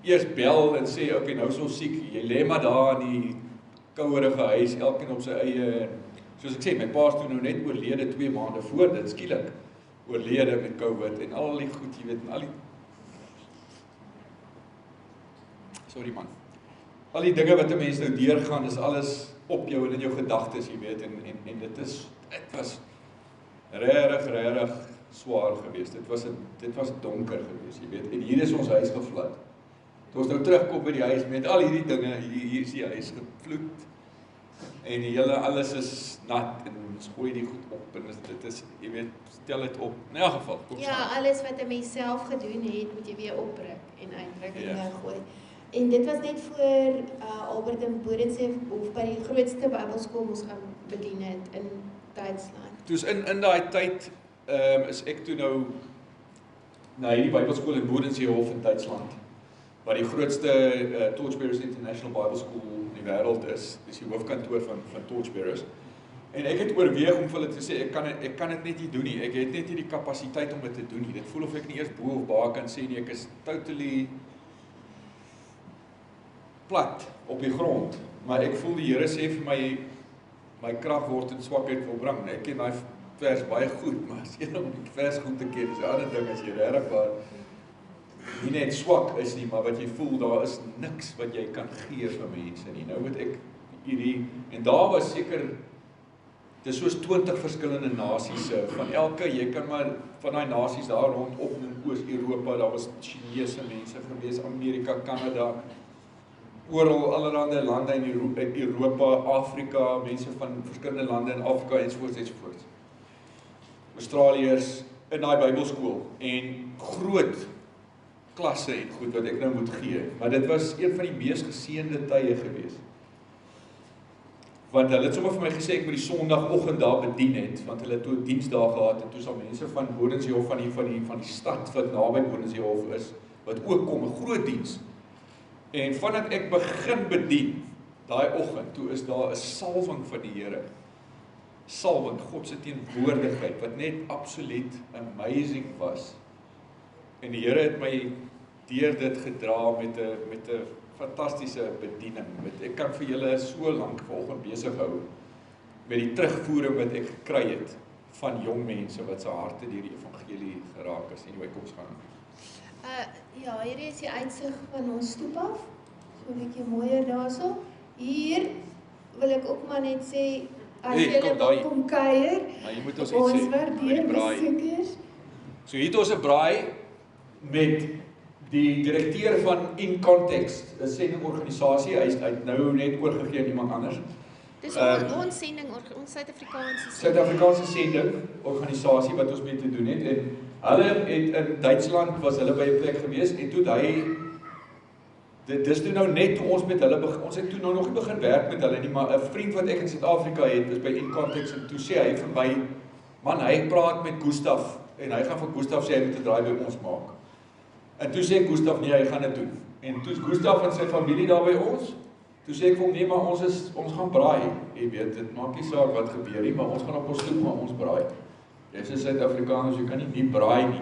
eers bel en sê, okay, nou is ons siek, jy lê maar daar in die kouerige huis, elkeen op sy eie, soos ek sê, my pa is toe nou net oorlede 2 maande voor dit, skielik, oorlede met COVID, en al die goed, jy weet, en al die, sorry man, al die dinge wat 'n mens nou deurgaan, is alles op jou en in jou gedagtes, jy weet, en dit was regtig swaar geweest, dit was donker geweest, jy weet, en hier is ons huis gevlad, toe ons nou terugkom by die huis, met al hierdie dinge, hier is die huis gevloed, en die hele, alles is nat, en ons gooi die goed op, en dit is, jy weet, stel dit op, in elk geval, kom Ja, saam. alles wat 'n mens self gedoen het, moet jy weer opbring en uitdruk en Ja. weggooi. En dit was net voor Albert en Bodense, of by die grootste Bybelskool ons gaan bedien het in Duitsland. Toes in daai tyd, is ek toe nou, na hierdie Bybelskool in Bodensee-Hof in Duitsland, waar die grootste Torchbearers International Bible School in die wêreld is, dis die hoofkantoor van Torchbearers. En ek het oorweeg om vir hulle te sê, ek kan dit net nie doen nie, ek het net nie die kapasiteit om dit te doen nie, dit voel of ek nie eers bo of baie kan sê nie, ek is totally plat op die grond, maar ek voel die Here sê vir my krag word in swakheid volbring, ek ken daai vers baie goed, maar as jy om die vers goed te ken, is 'n ander ding as jy regtig waar nie net swak is nie, maar wat jy voel, daar is niks wat jy kan gee vir mense nie. Nou moet ek hierdie, en daar was seker, dit is soos 20 verskillende nasies, van elke, jy kan maar, van die nasies daar rondop in Oos-Europa, daar was Chinese mense gewees, Amerika, Kanada, oral, allerhande lande in Europa, Afrika, mense van verskillende lande in Afrika, ensovoorts. Australiërs, in daai Bybelskool, en groot klasse en goed wat ek nou moet gee, maar dit was een van die mees geseënde tye gewees. Want hulle het sommer vir my gesê, ek moet die Sondagoggend daar bedien het, want hulle het toe diensdae gehad, en toe sal mense van Bodensee-Hof, van die stad wat naby Bodensee-Hof is, wat ook kom, 'n groot diens. En vandat ek begin bedien, daai oggend, toe is daar 'n salwing van die Here. Salwing, God se teenwoordigheid, wat net absoluut amazing was. En die Here het my deur dit gedra met 'n fantastiese bediening. Ek kan vir julle so lank vanoggend besig hou met die terugvoering wat ek gekry het van jong mense wat se harte deur die evangelie geraak is. Anyway, kom ons gaan. Ja, hier is die uitsig van ons stoep af. So 'n bietjie mooier daarso. Hier wil ek ook maar net sê, as Hey, julle kom wil daai. kom kuier, Maar jy moet ons ons iets sê. waardeer Oor die braai. besoekers. So hier het ons 'n braai met die direkteur van In Context, 'n sendingorganisasie. Hy het nou net oorgegee aan iemand anders. Dis ons sending, ons Suid-Afrikaanse sending. Suid-Afrikaanse sendingorganisasie wat ons mee te doen het. En hulle het in Duitsland was hulle by 'n plek gewees en toe hy dis toe nou net toe ons met hulle ons het toe nou nog nie begin werk met hulle nie, maar 'n vriend wat ek in Suid-Afrika het, is by In Context en toe sê hy vir my, man, hy praat met Gustaf en hy gaan vir Gustaf sê hy moet 'n draai by ons maak. En toe sê Gustaf nee, hy gaan dit doen. En toe Gustaf en sy familie daar by ons. Toe sê ek vir hom nee, maar ons gaan braai. Jy weet, dit maak nie saak wat gebeur nie, maar ons gaan op ons stoep maar ons braai. Jy's 'n Suid-Afrikaner, jy kan nie braai nie.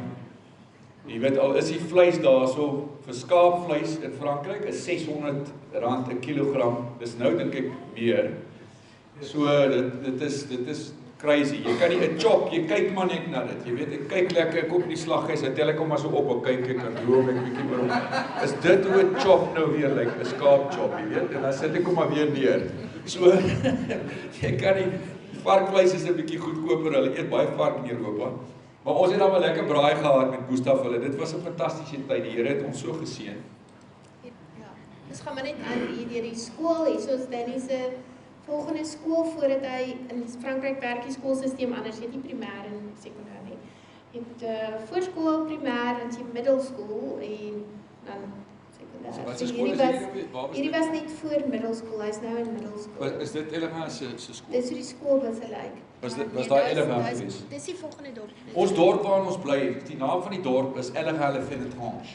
Jy weet al is die vleis daarso vir skaapvleis in Frankryk is R600 'n kilogram. Dis nou dink ek meer. So dit is crazy. Jy kan nie 'n chop, jy kyk maar net na dit. Jy weet, ek kyk lekker, ek kom in die slaghuis, dan tel ek hom maar so op, ek kyk en droom ek bietjie maar op. Is dit hoe 'n chop nou weer lyk, 'n skaap chop, jy weet? En dan sit ek hom maar weer neer. So jy kan nie varkvleis is 'n bietjie goedkoper. Hulle eet baie vark in Europa. Maar ons het dan 'n lekker braai gehad met Gustaf hulle. Dit was 'n fantastiese tyd. Die Here het ons so geseën. Ja, dus gaan maar net aan hier deur die skool, hier soos Danny se volgende skool voordat hy in Frankryk werk die skoolstelsel anders, jy het nie primêr en sekondêr nie. Jy het voorskool, primêr en jy middelskool en dan sekondêr. So wat se skool is hierdie? Hierdie was net voor middelskool, hy's nou in middelskool. Is dit Ellegaal se skool? Dis hoe die skool was lyk. Was daai Ellegaal gewees? Dis die volgende dorp. Ons dorp waar ons bly, die naam van die dorp is Ellegaal Fenetrange.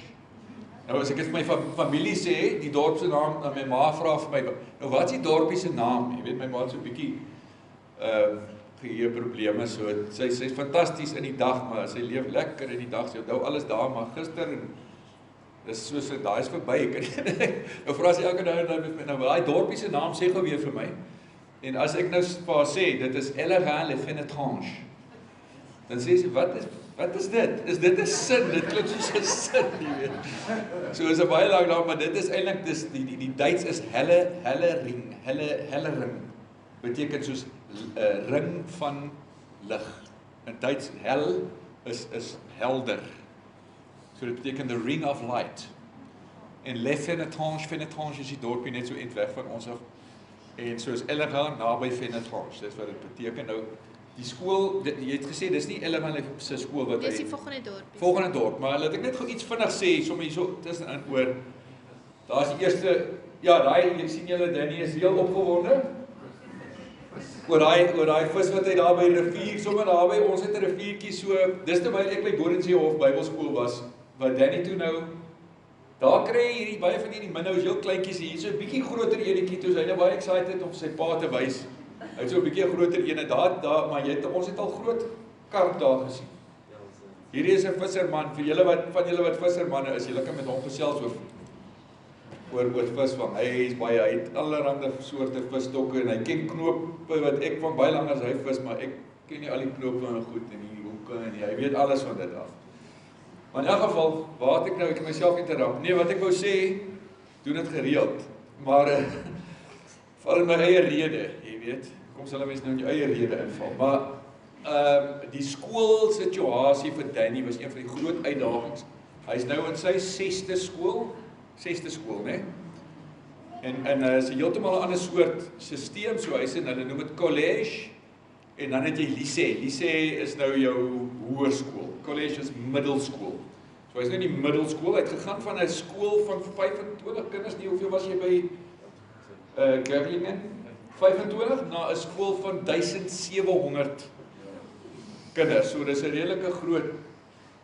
Nou as ek dit vir my familie sê, die dorp se naam, dan my ma vra vir my, nou wat is die dorpie se naam? Jy weet my ma het so 'n bietjie geheue probleme so. Sy's fantasties in die dag, maar sy leef lekker in die dag. Sy onthou alles daar, maar gister en dis soos daai is verby. Nou vra sy elke dag met my, nou daai dorpie se naam sê gou weer vir my. En as ek nou vir haar sê, dit is Ellegaal Fenetrange. Dan sê sy, wat is dit? Is dit 'n sin? Dit klink soos 'n sin, jy weet. So is 'n baie lank naam, maar dit is eintlik dis die Duits is Hellering. Beteken soos 'n ring van lig. In Duits hel is helder. So dit beteken the ring of light. En Fenetrange is die dorpie net so ent weg van ons af. En soos Ellegaal naby Fenetrange. Dis wat dit beteken nou. Die skool, jy het gesê dis nie Ellegaal se skool wat hy. Dis die volgende dorp. Volgende dorp, maar laat ek net gou iets vinnig sê sommer hierso tussenin oor. Daar's die eerste, ja, daai jy sien julle Danny is heel opgewonde. Oor daai vis wat hy daar by die rivier, sommer daar by ons het 'n riviertjie so, dis terwyl ek by Bodenseehof Bybelskool was, wat Danny toe nou daar kry jy hierdie baie van hierdie minnows, heel kleintjies hier, so 'n bietjie groter enetjie toe, hy nou baie excited om sy pa te wys. Hy het so 'n bietjie groter ene daar, maar ons het al groot karp daar gesien. Hierdie is 'n visserman, vir julle van julle wat vissermanne is, julle kan met hom gesels oor visvang. Hy het allerlei soorte visstokke en hy ken knope wat ek van baie langer as hy vis, maar ek ken nie al die knope en goed en die hoeke en hy weet alles van dit af. Maar in elk geval, waar het ek myself interrupt? Nee, wat ek wou sê, doen dit gereeld, maar val in my eie rede, jy weet. Kom sal mens nou in jou eie rede inval, maar die skoolsituasie vir Danny was een van die groot uitdagings. Hy's nou in sy 6de skool, né? En sy heeltemal 'n ander soort stelsel, so hy's in hulle noem dit college en dan het jy lycée. Lycée is nou jou hoërskool. College is middelskool. So hy's nou in die middelskool. Hy het gegaan van 'n skool van 25 kinders, nie hoeveel was jy by Gerlingen? 25 na 'n skool van 1700 kinders. So dis 'n redelike groot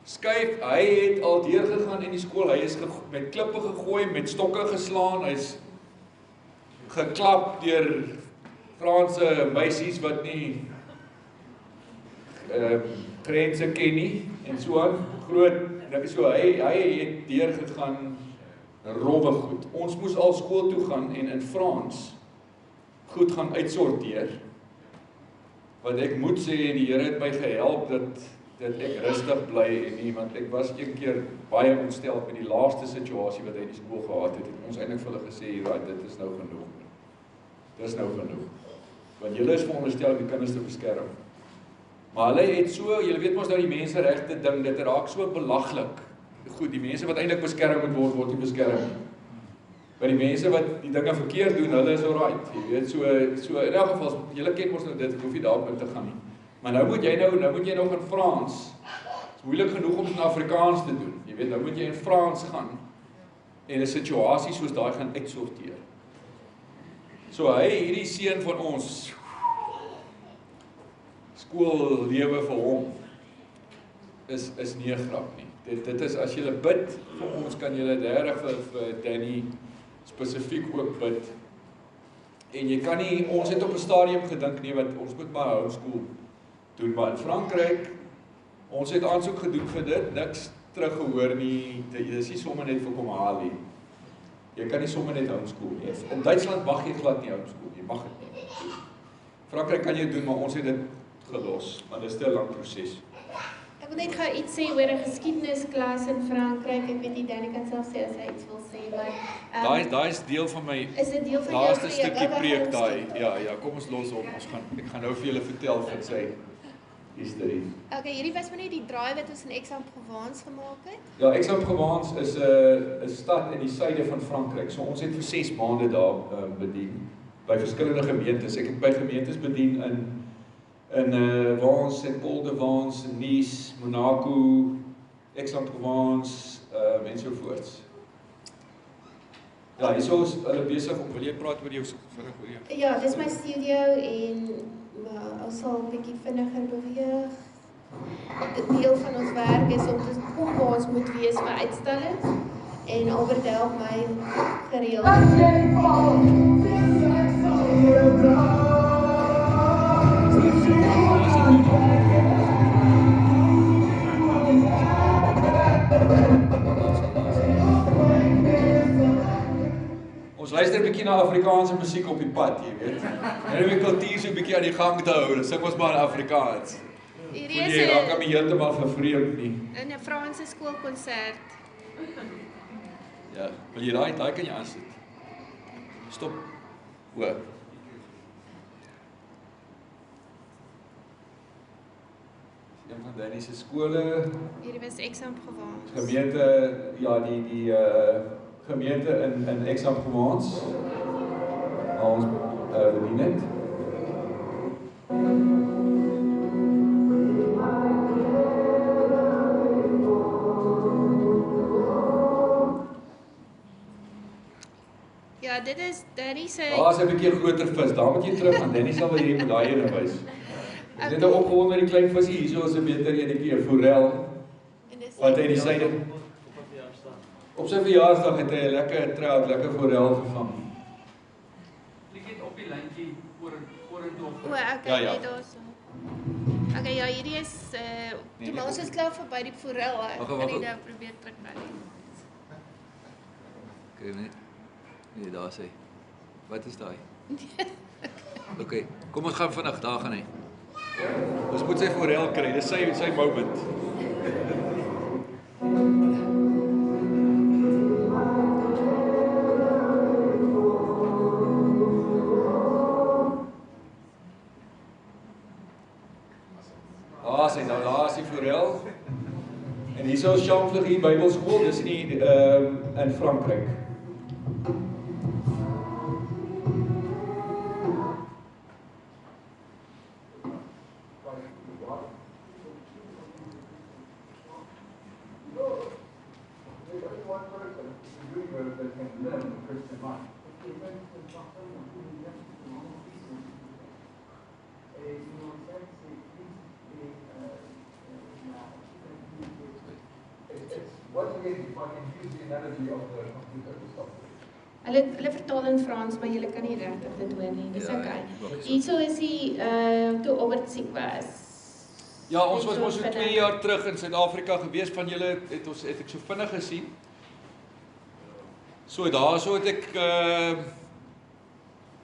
skuif, hy het al deurgegaan in die skool, hy is met klippe gegooi, met stokke geslaan, hy is geklap deur Franse meisies wat nie grense ken nie, en so aan, groot, so hy het deurgegaan rowwe goed. Ons moes al skool toe gaan en in Frans goed gaan uitsorteer, want ek moet sê, die Here het my gehelp dat ek rustig bly en nie, want ek was een keer baie ontstel met die laaste situasie wat hy in die skool gehad het, ons eintlik vir hulle gesê, dit is nou genoeg. Dit is nou genoeg. Want julle is veronderstel om die kinders te beskerm. Maar hulle het so, julle weet mos nou die menseregte ding, dit raak so belaglik. Goed, die mense wat eintlik beskerm moet word, word nie beskerm nie. Maar die mense wat die dinge verkeerd doen, hulle is alright. Jy weet, so in elk geval, julle ken mos nou dit, ek hoef nie daarop in te gaan nie. Maar nou moet jy nog in Frans. Het is moeilik genoeg om dit in Afrikaans te doen. Jy weet, nou moet jy in Frans gaan en 'n situasie soos daai gaan uitsorteer. So hierdie seun van ons, skoollewe vir hom, is nie 'n grap nie. Dit is, as jy bid vir ons, kan jy regtig vir Danny spesifiek ook bid. En jy kan nie, ons het op 'n stadium gedink, nee, want ons moet maar homeschool doen, maar in Frankryk, ons het aansoek gedoen vir dit, niks teruggehoor nie, dit is nie sommer net vir kom haal nie. Jy kan nie sommer net homeschool nie. In Duitsland mag jy glad nie homeschool nie, jy mag dit nie. Frankryk kan jy doen, maar ons het dit gelos, maar dit is 'n lang proses. Ek wil net gou iets sê oor 'n geskiedenisklas in Frankryk. Ek weet nie, Danny kan self sê as hy iets wil sê, maar Daai is deel van my is dit deel van laaste jou stukkie preek daai? Ja, kom ons los op. Ek gaan nou vir julle vertel van sy history. Okay, hierdie was maar net die draai wat ons in Aix-en-Provence gemaak het. Ja, Aix-en-Provence is 'n stad in die suide van Frankryk. So ons het vir 6 maande daar bedien by verskillende gemeentes. Ek het by gemeentes bedien in Vence, Saint-Paul-de-Vence, Nice, Monaco, Aix-en-Provence ensovoorts. Ja, hierso is hulle besig om, wil jy praat oor jou vinnig oor jou? Ja, dis my studio en ons sal 'n bietjie vinniger beweeg. Die deel van ons werk is om te kom waar ons moet wees vir uitstallings en Albert help my gereeld. Ons luister 'n bietjie na Afrikaanse musiek op die pad, jy weet. En om die kultuur so 'n bietjie aan die gang te hou, dan sing ons maar in Afrikaans. Hierdie Jy is raak my heeltemal vervreemd nie. in 'n Franse skoolkonsert. Ja, wil jy daai kan jy aansit. Stop. Hoor. Een van Danny se skole, Hierdie was Aix-en-Provence. gemeente, ja, die gemeente in Aix-en-Provence. Ons bedien het. Ja, dit is Danny se. Daar's 'n bietjie groter vis. Daar moet jy terug gaan. Danny sal weer hier met daai ene wys. Ek het nou opgewonde met die klein visie. Hierso is 'n beter enetjie, 'n forel. Wat hy die syde op sy verjaarsdag het hy 'n lekker trout, lekker forel gevang. Klik dit op die lyntjie vorentoe. O, okay, Ja, ja. net daarso. Okay, ja, hierdie is toe maar ons is klaar verby die forel. Wag, Kan wag. jy nou probeer terugry? Okay, nee, daar sê. Wat is daai? Okay, kom ons gaan vinnig, daar gaan hy. Ons moet sy forel kry. Dis sy moment. Daar is die forel. En hier is Champlain Bybelskool, dis in Frankryk. if I can use the analogy of the computer to stop. Hulle vertaal in Frans, maar julle kan nie regtig dit hoor nie. Dis okay. Hierso is die toe Albert siek was. Ja, ons was mos so 2 jaar terug in Suid-Afrika gewees, van julle het ek so vinnig gesien. So daarso het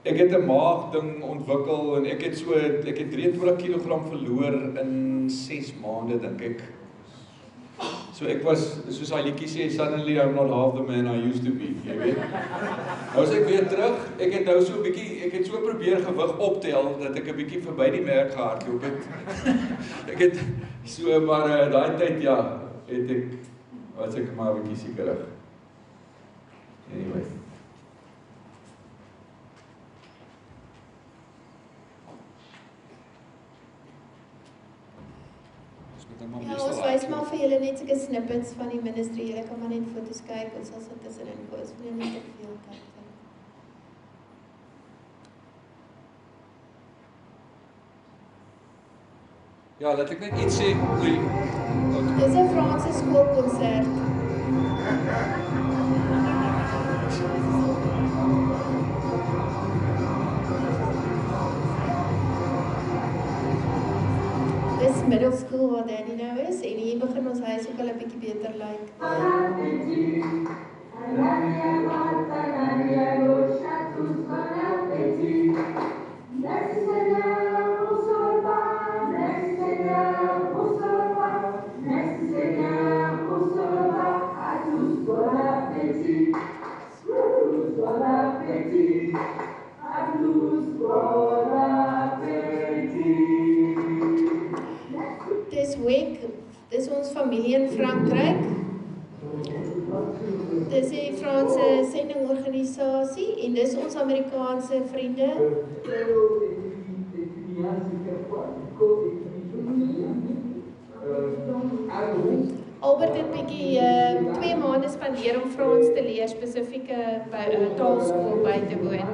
ek het 'n maagding ontwikkel en ek het 23 kg verloor in 6 maande dink ek. So ek was, soos hy liedjie sê, suddenly I'm not half the man I used to be, jy weet. Nou is ek weer terug, ek het nou so 'n bietjie, ek het so probeer gewig optel, dat ek 'n bietjie verby die merk gehardloop het. Ek het so, maar daai tyd, ja, was ek maar 'n bietjie siekerig. Anyway. Ja, ons wys maar vir julle net sulke snippets van die ministry. Julle kan maar net foto's kyk, ons sal sit tussenin post, vir nie te veel tyd. Ja, laat ek net iets sê. Oei. Dis 'n Franse skoolkonsert. Dis middle school waar Danny nou is en hier begin ons huis ook al 'n bietjie beter lyk. Dis WEC, dis ons familie in Frankryk. Dis 'n Franse sendingorganisasie en dis ons Amerikaanse vriende. Albert het bietjie 2 maande spandeer om Frans te leer, spesifieke taalskool by te woon.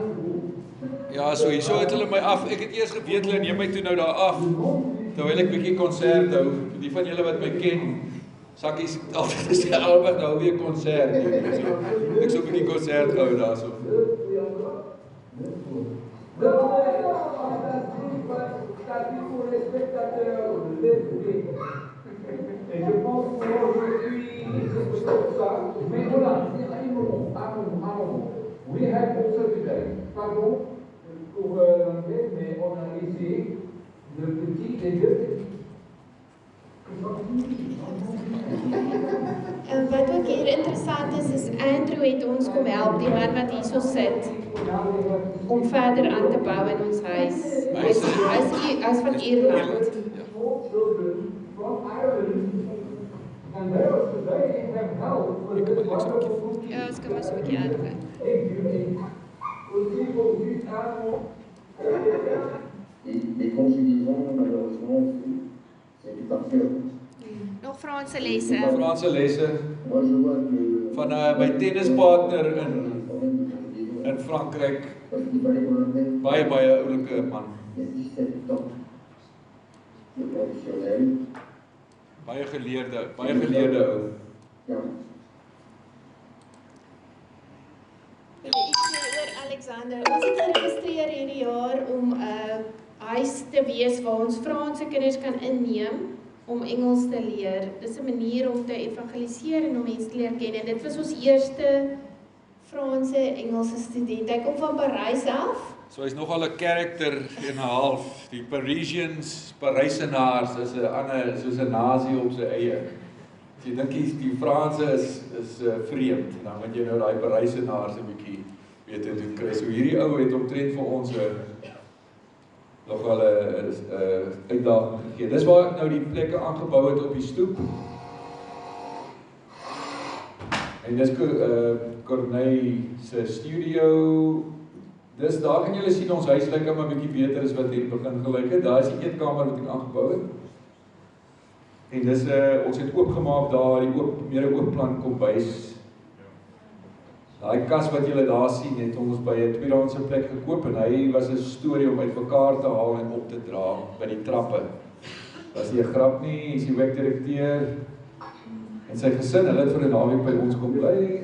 Ja, so hierso het hulle my af. Ek het eers geweet hulle neem my toe nou daar af. Terwyl ek bietjie konsert hou. Die van julle wat my ken, Sakkies altyd gesê Albert hou weer konsert. Ek sou 'n bietjie konsert hou daarso. Et je pense qu'aujourd'hui, c'est comme ça. Mais voilà, il y a un moment. We have also today, pardon pour l'anglais, mais on a ici le petit et le petit. En wat ook hier interessant is Andrew het ons kom help, die man wat hierso sit, om verder aan te bou in ons huis. Hy is van Ierland. Ja, ons kan maar so 'n bietjie uitgaan. Les conjugaisons, malheureusement, c'est du par cœur. Nog Franse lesse. Franse lesse Moi, je vois que... van my tennispartner in Frankryk. Parce qu'il fallait qu'on appelle... Baie oulike man. Il y a 17 ans de professionnel. Baie geleerde ou. Ja. Iets oor Alexander. Ons het geregistreer hierdie jaar om 'n huis te wees waar ons Franse kinders kan inneem om Engels te leer. Dis 'n manier om te evangeliseer en om mense te leer ken. En dit was ons eerste Franse Engelse student. Hy kom van Parys af. So hy's nogal 'n karakter en 'n half. Die Parysenaars is 'n ander soos 'n nasie op sy eie. As jy dink die Franse is vreemd, dan moet jy nou daai Parysenaars 'n bietjie weet te doen kry. So hierdie ou het omtrent vir ons nogal 'n uitdaging gegee. Dis waar ek nou die plekke aangebou het op die stoep. En dis Corneille se studio. Dis daar kan julle sien ons huis lyk maar 'n bietjie beter as wat hier begin gelyk het. Daar is die eetkamer wat ek aangebou het. En dis ons het oopgemaak daar, meer 'n oopplan kombuis. Daai kas wat julle daar sien, het ons by 'n tweedehandse plek gekoop en hy was 'n storie om uitmekaar te haal en op te dra by die trappe. Was nie 'n grap nie, is die werkdirekteur. En sy gesin, hulle het vir 'n naweek by ons kom bly.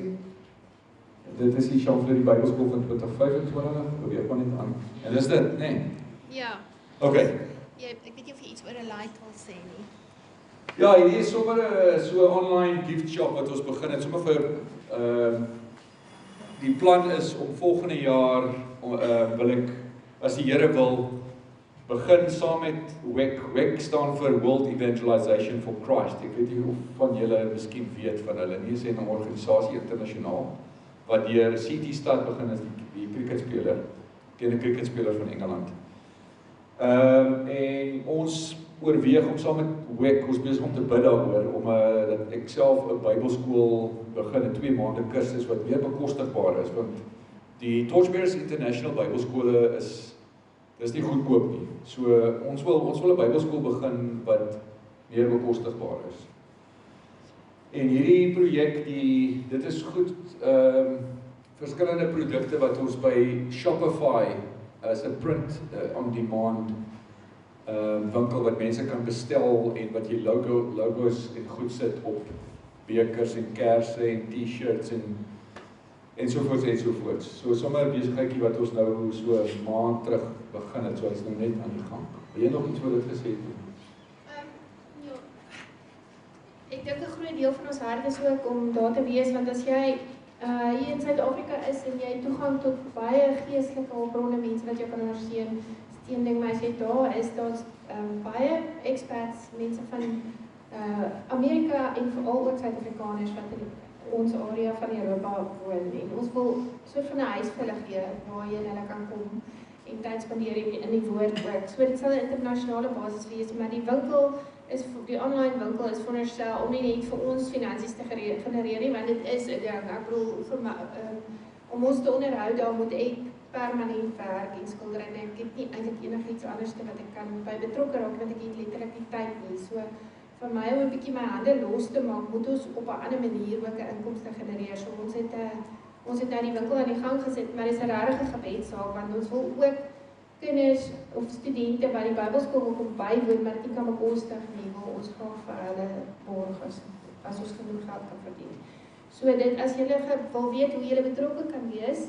Dit is die Chamfleur die Bybelskool van 2025, probeer maar net aan. En dis dit, nee. Ja. Okay. Ek weet nie of jy iets oor 'n light wil sê nie. Ja, hierdie is sommer so 'n online gift shop wat ons begin het, sommer vir die plan is om volgende jaar wil ek, as die Here wil, begin saam met WEC. WEC staan vir World Evangelization for Christ. Ek weet nie of van julle miskien weet van hulle nie, is 'n organisasie internasionaal wat deur City Stad begin as die cricketspeler, teen 'n cricketspeler van Engeland. En ons oorweeg om saam met WEC, ons besig om te bid daaroor, om dat ek self 'n Bybelskool begin, 'n 2 maande kursus wat meer bekostigbaar is, want die Torchbearers International Bybelskole dis nie goedkoop nie. So ons wil 'n Bybelskool begin wat meer bekostigbaar is. En hierdie projek, dit is goed, verskillende produkte wat ons by Shopify as 'n print on demand winkel wat mense kan bestel en wat jy logos en goed sit op bekers en kersse en t-shirts en sovoorts en sovoorts. So sommer 'n besigheidjie wat ons nou so 'n maand terug begin het, so is nou net aan die gang. Wil jy nog iets oor dit gesê het? Ja. Ek dink 'n groot deel van ons hart is ook om daar te wees, want as jy hier in Suid-Afrika is en jy toegang tot baie geestelike hulpbronne, mense wat jou kan ondersteun, is een ding, maar as jy daar is, daar's baie expats, mense van Amerika en veral ook Suid-Afrikaners wat in ons area van Europa woon, en ons wil soort van 'n huis vir hulle gee waarheen hulle kan kom en tyd spandeer in die woord ook. So dit sal 'n internasionale basis wees, maar die online winkel is veronderstel om nie net vir ons finansies te genereer nie, want dit is 'n ding. Ek bedoel om ons te onderhou, daar moet ek permanent werk en skildery, en ek het nie eintlik enigiets anders wat ek kan by betrokke raak, want ek het letterlik nie tyd nie. So vir my om 'n bietjie my hande los te maak, moet ons op 'n ander manier ook 'n inkomste genereer. So ons het nou die winkel aan die gang gesit, maar dis 'n regte gebedsaak, want ons wil ook kinders of studente wat die Bybelskool wil kom bywoon, maar dit kan bekostig nie, wil ons graag vir hulle borg as ons genoeg geld kan verdien. So dit, as julle wil weet hoe julle betrokke kan wees,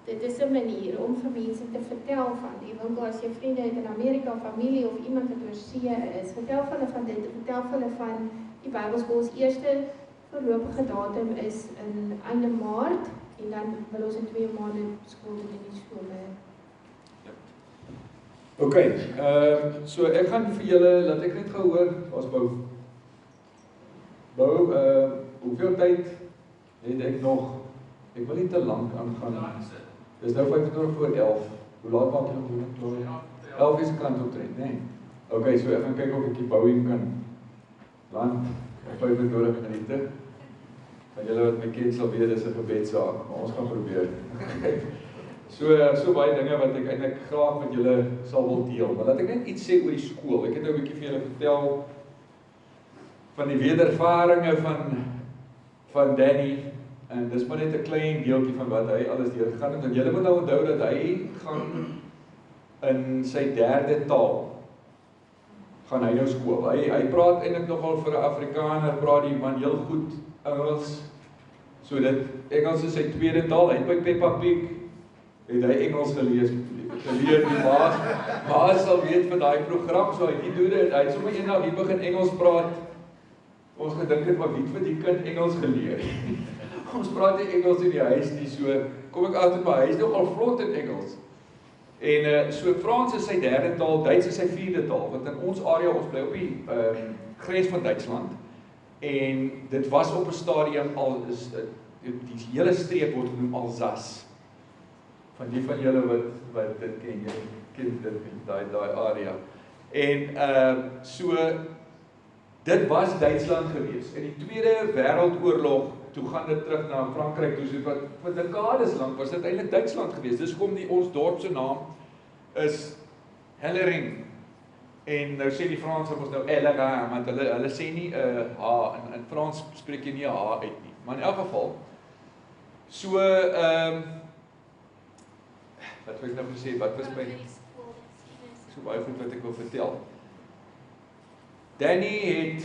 dit is 'n manier om vir mense te vertel van die winkel. As jy vriende het in Amerika, familie of iemand wat oor see is, vertel vir hulle van dit, vertel vir hulle van die Bybelskool. Ons eerste voorlopige datum is in einde Maart, en dan wil ons in 2 maande skool doen in die somer. Okay, so ek gaan vir julle, laat ek net gehoor, as Bou, hoeveel tyd het ek nog? Ek wil nie te lank aangaan. Dis nou 25 voor 11. Hoe laat maak jy om 11 is kant op trend, nee. Okay, so ek gaan kyk of ek die Boeing kan land. 25 minute. Van julle wat my ken sal weet, dis 'n gebedsaak, maar ons gaan probeer. So baie dinge wat ek eintlik graag met julle sal wil deel. Maar laat ek net iets sê oor die skool. Ek het nou 'n bietjie vir julle vertel van die wedervarings van Danny, en dis maar net 'n klein deeltjie van wat hy alles deurgegaan het. Want julle moet nou onthou dat hy gaan in sy 3de taal gaan hy nou skool. Hy praat eintlik nogal vir 'n Afrikaner, praat die man heel goed Engels. So dit Engels is sy 2de taal. Hy het by Peppa Pig het hy Engels geleer die maar sal weet van daai program, so hy doen dit. Hy het sommer eendag hier begin Engels praat. Ons gedink het, maar wie het vir die kind Engels geleer? Ons praat nie Engels in die huis nie, so kom ek agter, maar hy is nogal vlot in Engels. En so Frans is sy 3de taal, Duits is sy 4de taal, want in ons area, ons bly op die grens van Duitsland, en dit was op 'n stadium al, die hele streek word genoem Alsace. Van die van julle wat dit ken, jy ken dit, daai area. En so, dit was Duitsland gewees. In die Tweede Wêreldoorlog, toe gaan dit terug na Frankryk, toe so wat dekades lank was dit eintlik Duitsland gewees. Dis hoekom ons dorp se naam is Hellering. En nou sê die Franse ons nou Hellering, want hulle sê nie H, in Frans spreek jy nie 'n H uit nie. Maar in elk geval, so wat wil ek nou gesê, wat was my so baie goed wat ek wil vertel. Danny het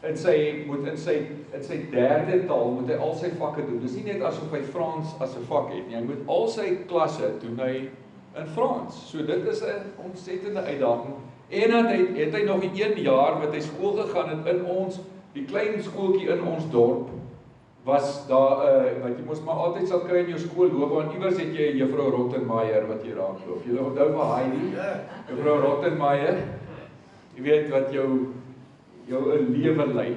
in sy derde taal moet hy al sy vakke doen. Dis nie net asof hy Frans as 'n vak het nie. Hy moet al sy klasse doen hy in Frans. So dit is 'n ontsettende uitdaging. En dan het hy nog 1 jaar wat hy skool gegaan het in ons, die klein skooltjie in ons dorp, was daar, wat jy mos maar altyd sal kry in jou skoolloopbaan, iewers het jy juffrou Rottenmeier wat jy raakloop. Julle onthou van Heidi? Juffrou Rottenmeier, jy weet wat jou 'n lewe lei.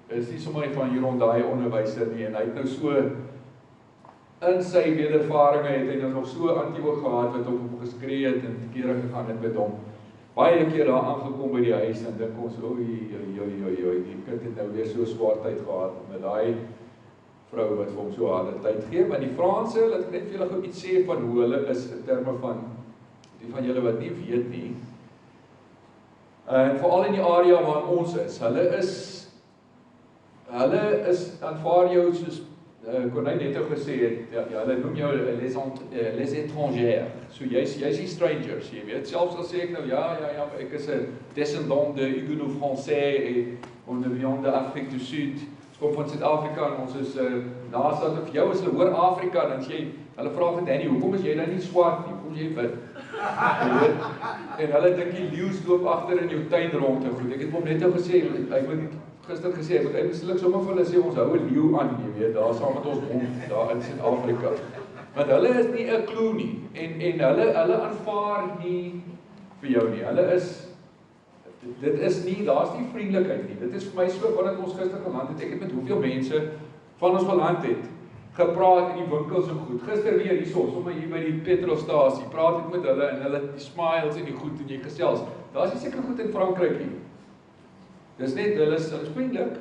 Is nie sommer van hier rond daai onderwyser nie, en hy het nou so, in sy wedervaringe het hy nou nog so antwoord gehad, wat hom geskree het, en te kere gegaan het met hom. Baie keer daar aangekom by die huis, en dink ons, oei, die kind het nou weer so swaar tyd gehad, met daai vrou wat vir hom so harde tyd gee, maar die Franse, laat ek net vir julle gou iets sê van hoe hulle is, in terme van, die van julle wat nie weet nie, en veral in die area waar ons is, hulle is aanvaar jou soos, Corneille net ook gesê het, ja, hulle noem jou les étrangères, so jy's die strangers, jy weet, selfs al sê ek nou, ja, ek is 'n descendant de Huguenot français, et on vient de Afrique du Sud, kom van Suid-Afrika, en ons is naast vir jou, as hulle hoor Afrika, dan sê jy, hulle vra vir Danny, hoekom is jy nou nie swart nie, hoekom is jy wit? En hulle dink die leeu's loop agter in jou tuin rond en goed, ek het hom net nou gesê, ek het gister gesê, ek moet eintlik sommer vir hulle sê, ons hou 'n leeu aan, jy weet, daar saam met ons hond, daar in Suid-Afrika. Want hulle is nie 'n klou nie, en hulle aanvaar nie vir jou nie, hulle is, dit is nie, daar's nie vriendelikheid nie, dit is vir my so, wanneer ons gister geland het, ek het met hoeveel mense van ons geland het, gepraat in die winkels en goed, gister weer hierso, sommer hier by die petrolstasie, praat ek met hulle, en hulle die smiles en die goed, en jy gesels, daar is nie seker goed in Frankryk nie, dis net, hulle is vriendelik,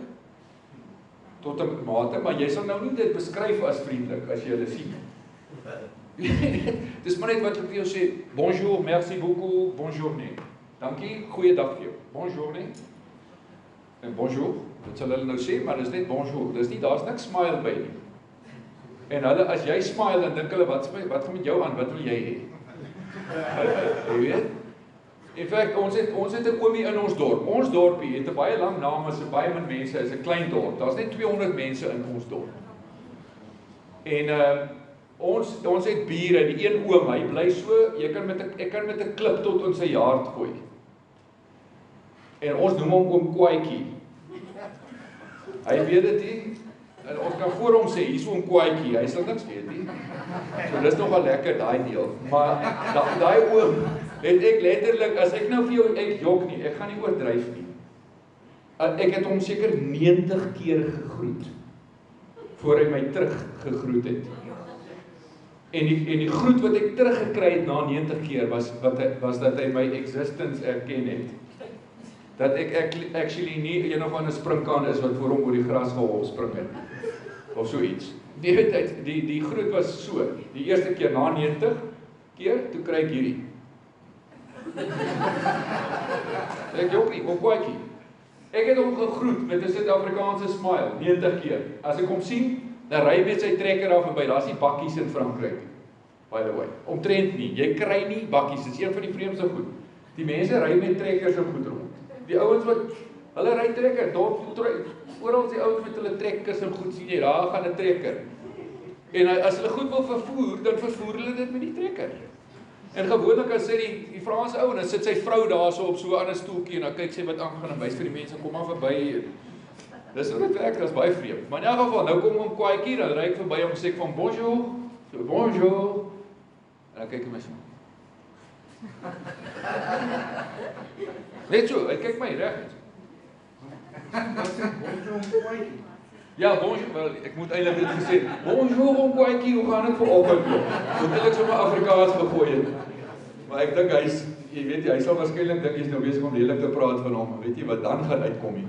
tot 'n mate, maar jy sal nou nie dit beskryf as vriendelik, as jy hulle sien. Dis maar net wat ek vir jou sê, bonjour, merci beaucoup, bonjour nie. Dankie, goeie dag vir jou. Bonjour nie. En bonjour, dit sal hulle nou sê, maar dis net bonjour. Dis nie, daar's niks smile by nie. En hulle, as jy smile, dan dink hulle, wat gaan met jou aan, wat wil jy hê? Jy weet? In fact, ons het 'n oomie in ons dorp. Ons dorpie het 'n baie lang naam, as 'n baie min mense, is 'n klein dorp. Daar's net 200 mense in ons dorp. En ons het bure, die een oom, hy bly so, ek kan met 'n klip tot in sy hart gooi. En ons noem hom oom Kwaaikie. Hy weet dit nie, en ons kan voor hom sê, hier is oom Kwaaikie, hy sal niks weet nie. So dis nogal lekker, daai deel. Maar daai oom, het ek letterlik, as ek nou vir jou, ek jok nie, ek gaan nie oordryf nie. Ek het hom seker 90 keer gegroet, voor hy my terug gegroet het. En die groet wat ek teruggekry het na 90 keer, was dat hy my existence erken het. Dat ek actually nie een of ander springkaan is, wat voor hom oor die gras gehol spring het. Of so iets. Die groet was so, die eerste keer na 90 keer, toe kry ek hierdie. Ek jok nie, oom Kwaaikie. Ek het hom gegroet met 'n Suid-Afrikaanse smile, 90 keer. As ek hom sien, dan ry met sy trekker af verby, daar's nie bakkies in Frankryk, by the way. Omtrent nie, jy kry nie bakkies, dit is een van die vreemdste goed. Die mense ry met trekkers en goed rond. Die ouens wat, hulle ry trekker, oral die ouens met hulle trekkers en goed, sien jy, daar gaan 'n trekker. En as hulle goed wil vervoer, dan vervoer hulle dit met die trekker. En gewoonlik as sê die Franse ou, en dan sit sy vrou daar so op so 'n ander stoeltjie, en dan kyk sy wat aangaan, en wys vir die mense, kom maar verby. Dis hoe dit werk, dit is baie vreemd. Maar in elk geval, nou kom oom Kwaaikie, dan ry ek verby hom, sê ek van bonjour, so bonjour, en dan kyk hy my so. Net so, hy kyk my reg. Ja, bonjour, wel, ek moet eintlik dit gesê, bonjour oom Kwaaikie, hoe gaan dit vanoggend? Moet ek sommer Afrikaans gegooi het. Maar ek dink jy weet jy, hy sal waarskynlik dink jy's nou besig om lelik te praat van hom, weet jy wat dan gaan uitkom nie.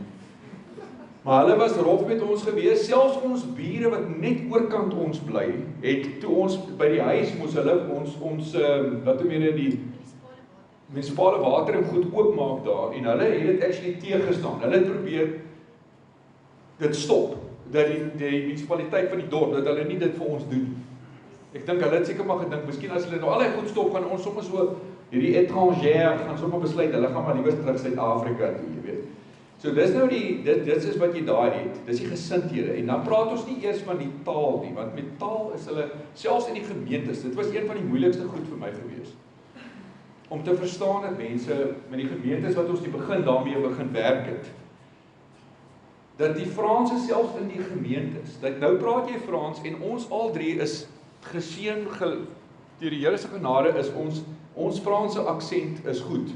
Maar hulle was rof met ons gewees, selfs ons bure wat net oorkant ons bly, het toe ons by die huis moes hulle ons wat meer die munisipale water en goed oopmaak daar, en hulle het dit actually teëgestaan. Hulle het probeer dit stop, dat die munisipaliteit van die dorp, dat hulle nie dit vir ons doen. Ek dink hulle het seker maar gedink, miskien as hulle nou al goed stop, gaan ons sommer so, hierdie étrangère gaan sommer besluit, hulle gaan maar liewer terug Suid-Afrika toe, jy weet. So dis nou dit is wat jy daar het, dis die gesindhede, en dan praat ons nie eers van die taal nie, want met taal is hulle, selfs in die gemeentes, dit was een van die moeilikste goed vir my gewees, om te verstaan dat mense, met die gemeentes wat ons die begin daarmee begin werk het, dat die Franse selfs in die gemeentes, dat nou praat jy Frans, en ons al drie is geseën, deur die Here se genade is ons Franse aksent is goed.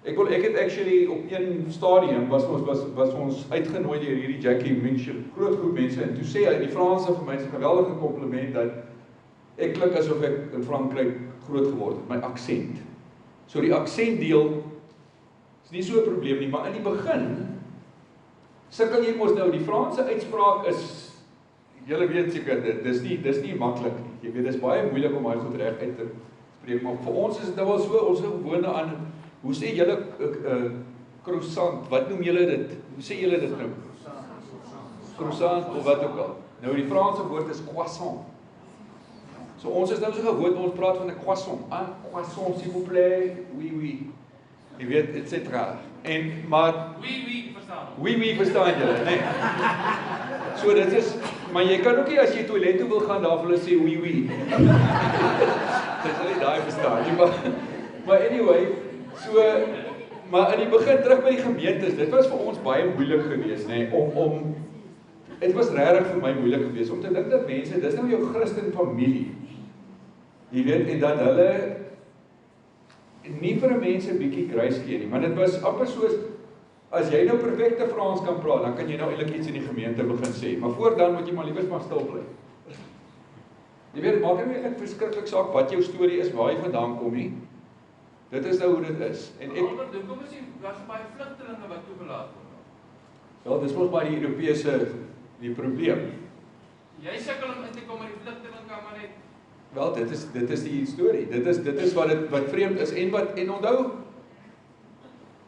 Ek het actually op een stadium was ons uitgenooi deur hierdie Jackie München, groot groep mense, en toe sê hy die Franse vir my 'n geweldige kompliment dat ek klink asof ek in Frankryk groot geword het, my aksent. So die aksentdeel is nie so 'n probleem nie, maar in die begin sukkel jy mos nou, die Franse uitspraak is, julle weet seker, dis nie maklik nie. Jy weet, dis baie moeilik om daai goed reg uit te spreek, maar vir ons is dit nou wel so, ons is gewoond aan, hoe sê julle croissant, wat noem julle dit? Hoe sê julle dit nou? Croissant of wat ook al. Nou die Franse woord is croissant. So ons is nou so gewoond, ons praat van 'n croissant. Croissant, s'il vous plaît, oui. Jy weet, et cetera. Maar Oui, verstaan. Oui, verstaan julle, nee. So dit is, maar jy kan ook nie as jy toilet toe wil gaan, daar vir hulle sê oui. Dit sal nie daai verstaan nie, maar anyway, so, maar in die begin terug by die gemeentes, dit was vir ons baie moeilik geweest, nee, om dit was regtig vir my moeilik geweest om te dink dat mense, dis nou jou Christen familie. Jy weet, en dat hulle nie vir 'n mens 'n bietjie grace gee nie, maar dit was amper soos as jy nou perfekte Frans kan praat, dan kan jy nou eintlik iets in die gemeente begin sê, maar voor dan moet jy maar liewers maar stil bly. Jy weet, maak nie eintlik verskriklik saak wat jou storie is, waar jy vandaan kom nie. Dit is nou hoe dit is. En Albert, hoekom is daar so baie vlugtelinge wat toegelaat word? Wel, dis mos baie die Europese die probleem. Jy sukkel om in te kom in die vlugtelingkamp net. Wel, dit is die storie. Dit is wat vreemd is en onthou,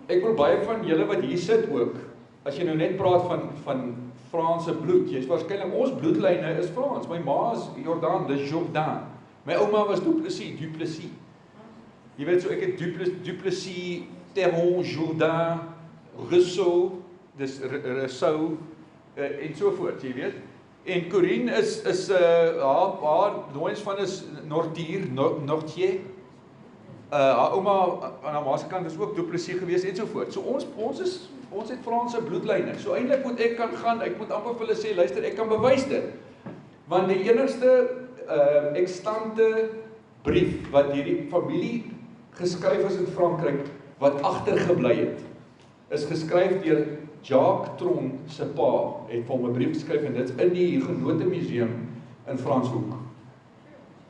ek wil baie van julle wat hier sit ook, as jy nou net praat van Franse bloed, jy is waarskynlik, ons bloedlyne is Frans, my ma is Jordan, dis Jourdain, my ouma was Duplessis. Jy weet so, ek het Duplessis, Terron, Jourdain, Rousseau, dis Rousseau, en so voort, jy weet. En Corinne is haar nooiens van is Nortier, haar ouma aan haar ma se kant is ook Duplessis gewees en so voort. So ons het Franse bloedlyne. So eintlik moet ek kan gaan, ek moet amper vir hulle sê, luister, ek kan bewys dit. Want die enigste ekstante brief wat hierdie familie geskryf is in Frankryk, wat agtergebly het, is geskryf deur Jacques Tron se pa, het vir hom 'n brief geskryf en dit is in die Genote Museum in Franshoek.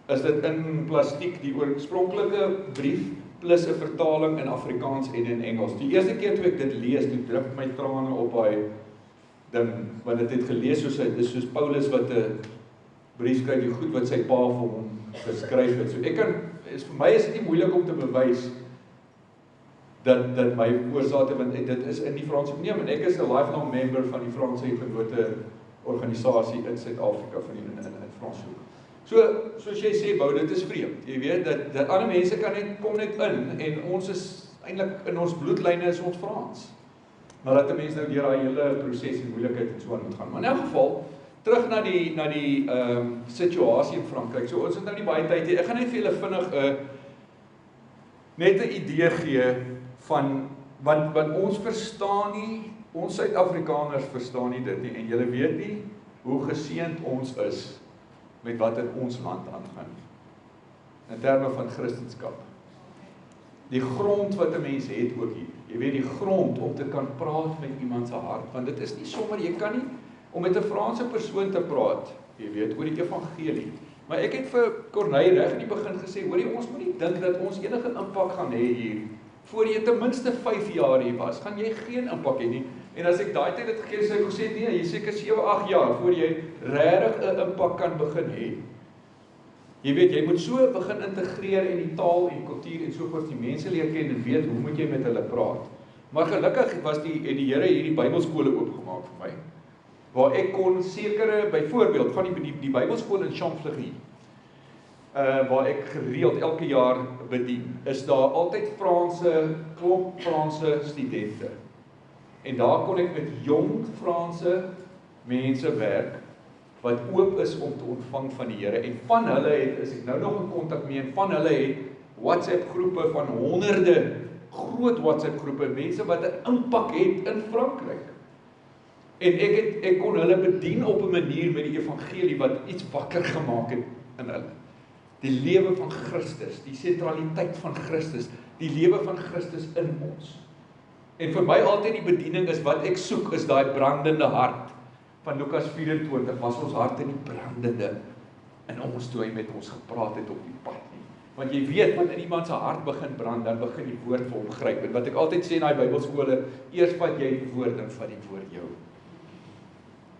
Is dit in plastiek, die oorspronklike brief, plus 'n vertaling in Afrikaans en in Engels. Die eerste keer toe ek dit lees, toe drup my trane op daai ding, want dit het gelees soos Paulus wat 'n brief skryf, die goed wat sy pa vir hom geskryf het. So vir my is dit nie moeilik om te bewys dat my oorsate, want dit is in die Franse neem, en ek is 'n lifelong member van die Franse Genote organisasie in Suid-Afrika van in Franshoek. So, soos jy sê, Bou, dit is vreemd. Jy weet, dat ander mense kom net in, en ons is, eintlik in ons bloedlyne is ons Frans. Maar dat 'n mens nou deur daai hele proses en moeilikheid en so aan moet gaan. Maar in elk geval, terug na die situasie in Frankryk. So, ons het nou nie baie tyd hier. Ek gaan net vir julle vinnig net 'n idee gee van, want ons verstaan nie, ons Suid-Afrikaners verstaan nie dit nie, en julle weet nie hoe geseënd ons is met wat in ons land aangaan, in terme van Christendom. Die grond wat 'n mens het ook hier, jy weet die grond om te kan praat met iemand se hart, want dit is nie sommer, jy kan nie, om met 'n Franse persoon te praat, jy weet, oor die evangelie. Maar ek het vir Corneille reg in die begin gesê, hoorie, ons moet nie dink dat ons enige impak gaan hê hier, voor jy ten minste 5 jaar hier was, gaan jy geen impak hê nie. En as ek daai tyd het gegee, sê ek gesê, nee, jy seker 7-8 jaar, voor jy regtig 'n impak kan begin hê. Jy weet, jy moet so begin integreer in die taal en kultuur en sovoorts, die mense leer ken en weet, hoe moet jy met hulle praat. Maar gelukkig het die Here hierdie Bybelskole oopgemaak vir my, waar ek kon sekere, byvoorbeeld, van die Bybelskool in Champfleury, waar ek gereeld elke jaar bedien, is daar altyd klomp Franse studente. En daar kon ek met jong Franse mense werk, wat oop is om te ontvang van die Here. En van hulle is ek nou nog in kontak mee, en van hulle het WhatsApp groepe van honderde, groot WhatsApp groepe, mense wat 'n impak het in Frankryk. En ek kon hulle bedien op 'n manier met die evangelie wat iets wakker gemaak het in hulle. Die lewe van Christus, die sentraliteit van Christus, die lewe van Christus in ons. En vir my altyd die bediening is wat ek soek, is daai brandende hart van Lukas 24, was ons harte nie brandende in ons toe hy met ons gepraat het op die pad nie. Want jy weet, wat in iemand se hart begin brand, dan begin die woord vir hom gryp. En wat ek altyd sê in daai Bybelskole, eers vat jy die woord en vat die woord jou.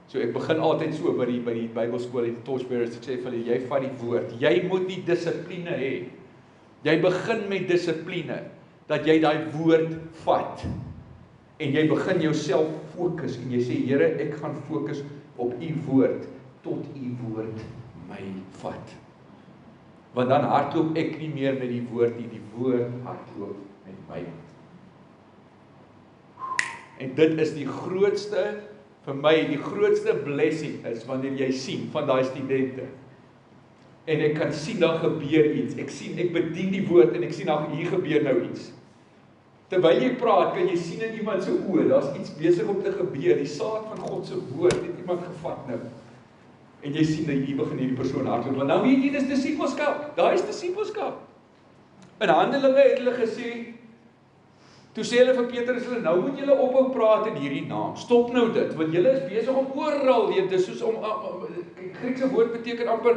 So ek begin altyd so by die Bybelskool en Torchbearers, ek sê vir hulle, jy vat die woord. Jy moet die dissipline hê. Jy begin met dissipline, dat jy daai woord vat. En jy begin jouself fokus, en jy sê, Here, ek gaan fokus op u woord, tot u woord my vat. Want dan hardloop ek nie meer met die woord nie, die woord hardloop met my. En dit is die grootste, vir my, die grootste blessing is, wanneer jy sien, van daai studente, en ek kan sien, dan gebeur iets, ek bedien die woord, en ek sien, dan hier gebeur nou iets. Terwyl jy praat, kan jy sien in iemand se oë, daar's iets besig om te gebeur, die saad van God se woord, het iemand gevat nou. En jy sien, dat hier begin hierdie persoon hardloop, want nou weet jy, dis disipelskap, daar is disipelskap. In Handelinge het hulle gesê, toe sê hulle vir Petrus, nou moet julle ophou praat in hierdie naam, stop nou dit, want julle is besig om oral, dit is soos Griekse woord beteken amper,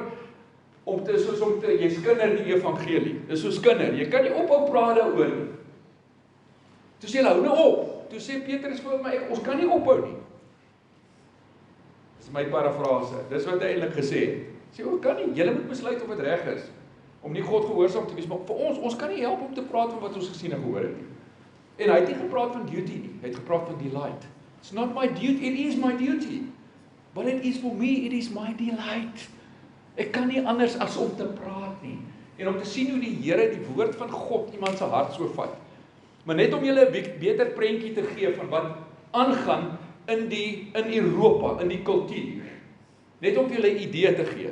jy skinder die evangelie, dis soos skinder, jy kan nie ophou praat daaroor nie. Toe sê hulle, hou nou op, toe sê Petrus vir my, ons kan nie ophou nie. Dis my parafrase, dis wat hy eintlik gesê het. Sê, ons kan nie, julle moet besluit of dit reg is, om nie God gehoorsaam te wees, maar vir ons kan nie help om te praat van wat ons gesien en gehoor het nie. En hy het nie gepraat van duty nie, hy het gepraat van delight. It's not my duty, it is my duty. But it is for me, it is my delight. Ek kan nie anders as om te praat nie. En om te sien hoe die Here die woord van God iemand se hart so vat. Maar net om julle 'n beter prentjie te gee van wat aangaan in Europa, in die kultuur. Net om julle 'n idee te gee.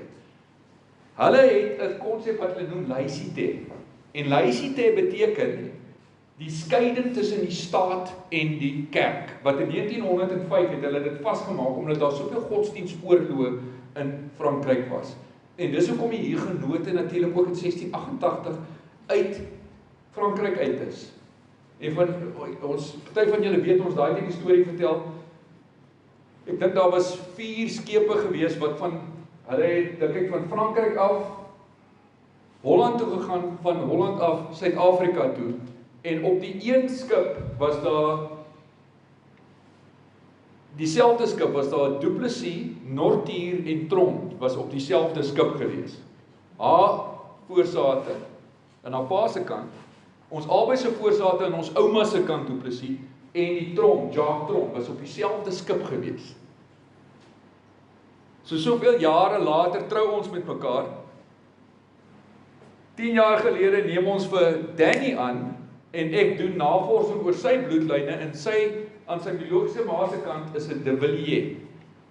Hulle het 'n konsep wat hulle noem laïcité. En laïcité beteken die skeiding tussen die staat en die kerk. Wat in 1905 het hulle dit vasgemaak omdat daar soveel godsdienstoorloë in Frankryk was. En dis hoekom die Hugenote natuurlik ook in 1688 uit Frankryk uit is. En van ons, party van julle weet ons daai die storie vertel. Ek dink daar was 4 skepe gewees wat hulle het dink ek van Frankryk af Holland toe gegaan, van Holland af Suid-Afrika toe. En op die een skip was daar dieselfde skip, was daar Du Plessis, Northuur en Tromp was op dieselfde skip gewees. Haar voorsate aan haar pa se kant, ons albei se voorsate aan ons ouma se kant Du Plessis en die Tromp, Jacques Tromp was op dieselfde skip gewees. So soveel jare later trou ons met mekaar. 10 jaar gelede neem ons vir Danny aan en ek doen navorsing oor sy bloedlyne en aan sy biologiese ma se kant is 'n De Villiers.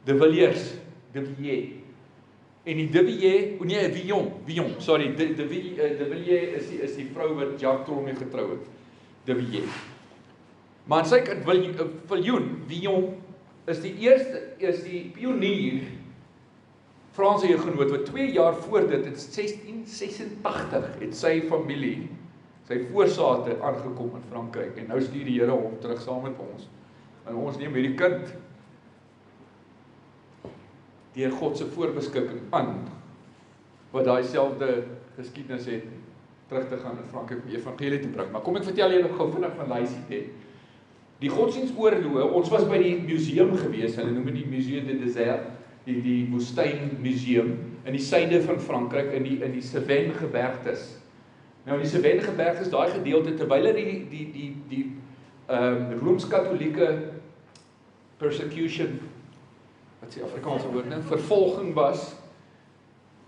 De Villiers, De Villiers. En die De Villiers, Villon, sorry, De Villiers is die vrou wat Jacques Tromp mee getrou het. De Villiers. Maar aan sy kant Villon is die pionier Franse Hugenoot wat 2 jaar voor dit in 1686 het sy familie, sy voorsate aangekom in Frankryk en nou stuur die Here hom terug saam met ons. En ons neem hierdie kind deur God se voorbeskikking aan wat daai selfde geskiedenis het terug te gaan in Frankryk die evangelie te bring. Maar kom ek vertel julle gou vinnig van laïcité. Die godsdienstoorloë, ons was by die museum gewees, hulle noem dit die Musée des Déserts, die woestynmuseum in die suide van Frankryk in die Cevennes gebergtes. Nou in die Cevennes gebergtes, daai gedeelte terwyl hulle die Rooms-Katolieke persecution, wat is die Afrikaanse woord, vervolging was,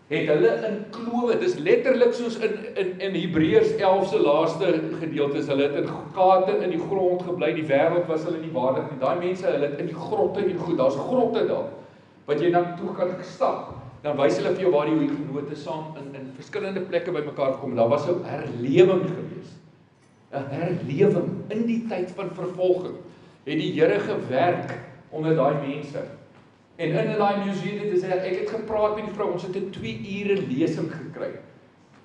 het hulle in klowe, dis letterlik soos in Hebreërs 11 se laaste gedeelte, hulle het in gate in die grond gebly, die wêreld was hulle nie waardig nie, daai mense, hulle het in die grotte en goed, daar's grotte daar, wat jy dan toe kan stap, dan wys hulle vir jou waar die hugenote saam in verskillende plekke bymekaar gekom, daar was 'n herlewing gewees, 'n herlewing in die tyd van vervolging, het die Here gewerk onder daai mense. En in daai museum het hy sê, ek het gepraat met die vrou, ons het 'n 2 ure lesing gekry.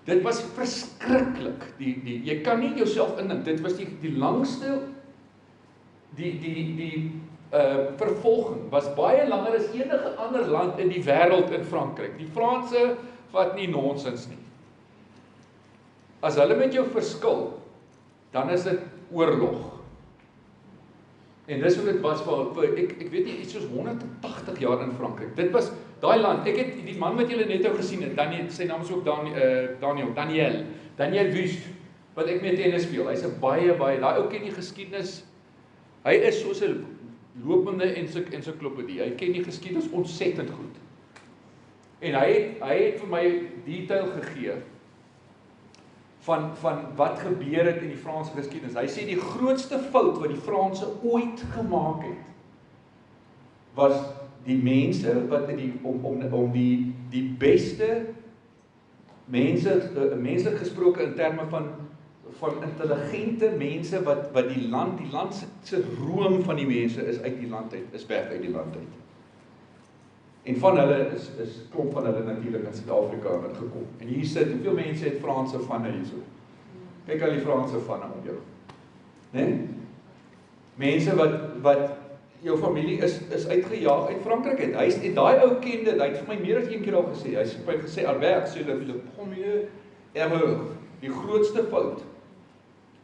Dit was verskriklik. Jy kan nie jouself indink, dit was die langste vervolging was baie langer as enige ander land in die wêreld in Frankryk. Die Franse vat nie nonsens nie. As hulle met jou verskil, dan is dit oorlog. En dis hoe dit was vir ek weet nie, iets soos 180 jaar in Frankryk. Dit was daai land. Ek het die man wat julle net nou gesien het, sy naam is ook Daniel Wust, wat ek met tennis speel. Hy's 'n baie daai ou ken die geskiedenis. Hy is soos 'n lopende ensiklopedie. Hy ken die geskiedenis ontsettend goed. En hy het vir my detail gegee van wat gebeur het in die Franse geskiedenis. Hy sê die grootste fout wat die Franse ooit gemaak het, was die mense wat om die beste mense, menslik gesproke in terme van intelligente mense wat die land se roem van die mense is uit die land uit, is weg uit die land uit. En van hulle is klomp van hulle natuurlik in Suid-Afrika ingekom. En hier sit, hoeveel mense het Franse vanne hierso? Kyk al die Franse vanne om jou. Né? Mense wat jou familie is uitgejaag uit Frankryk uit. En daai ou ken dit, hy het vir my meer as een keer al gesê. Hy het vir my gesê Albert, sê le premier erreur, die grootste fout.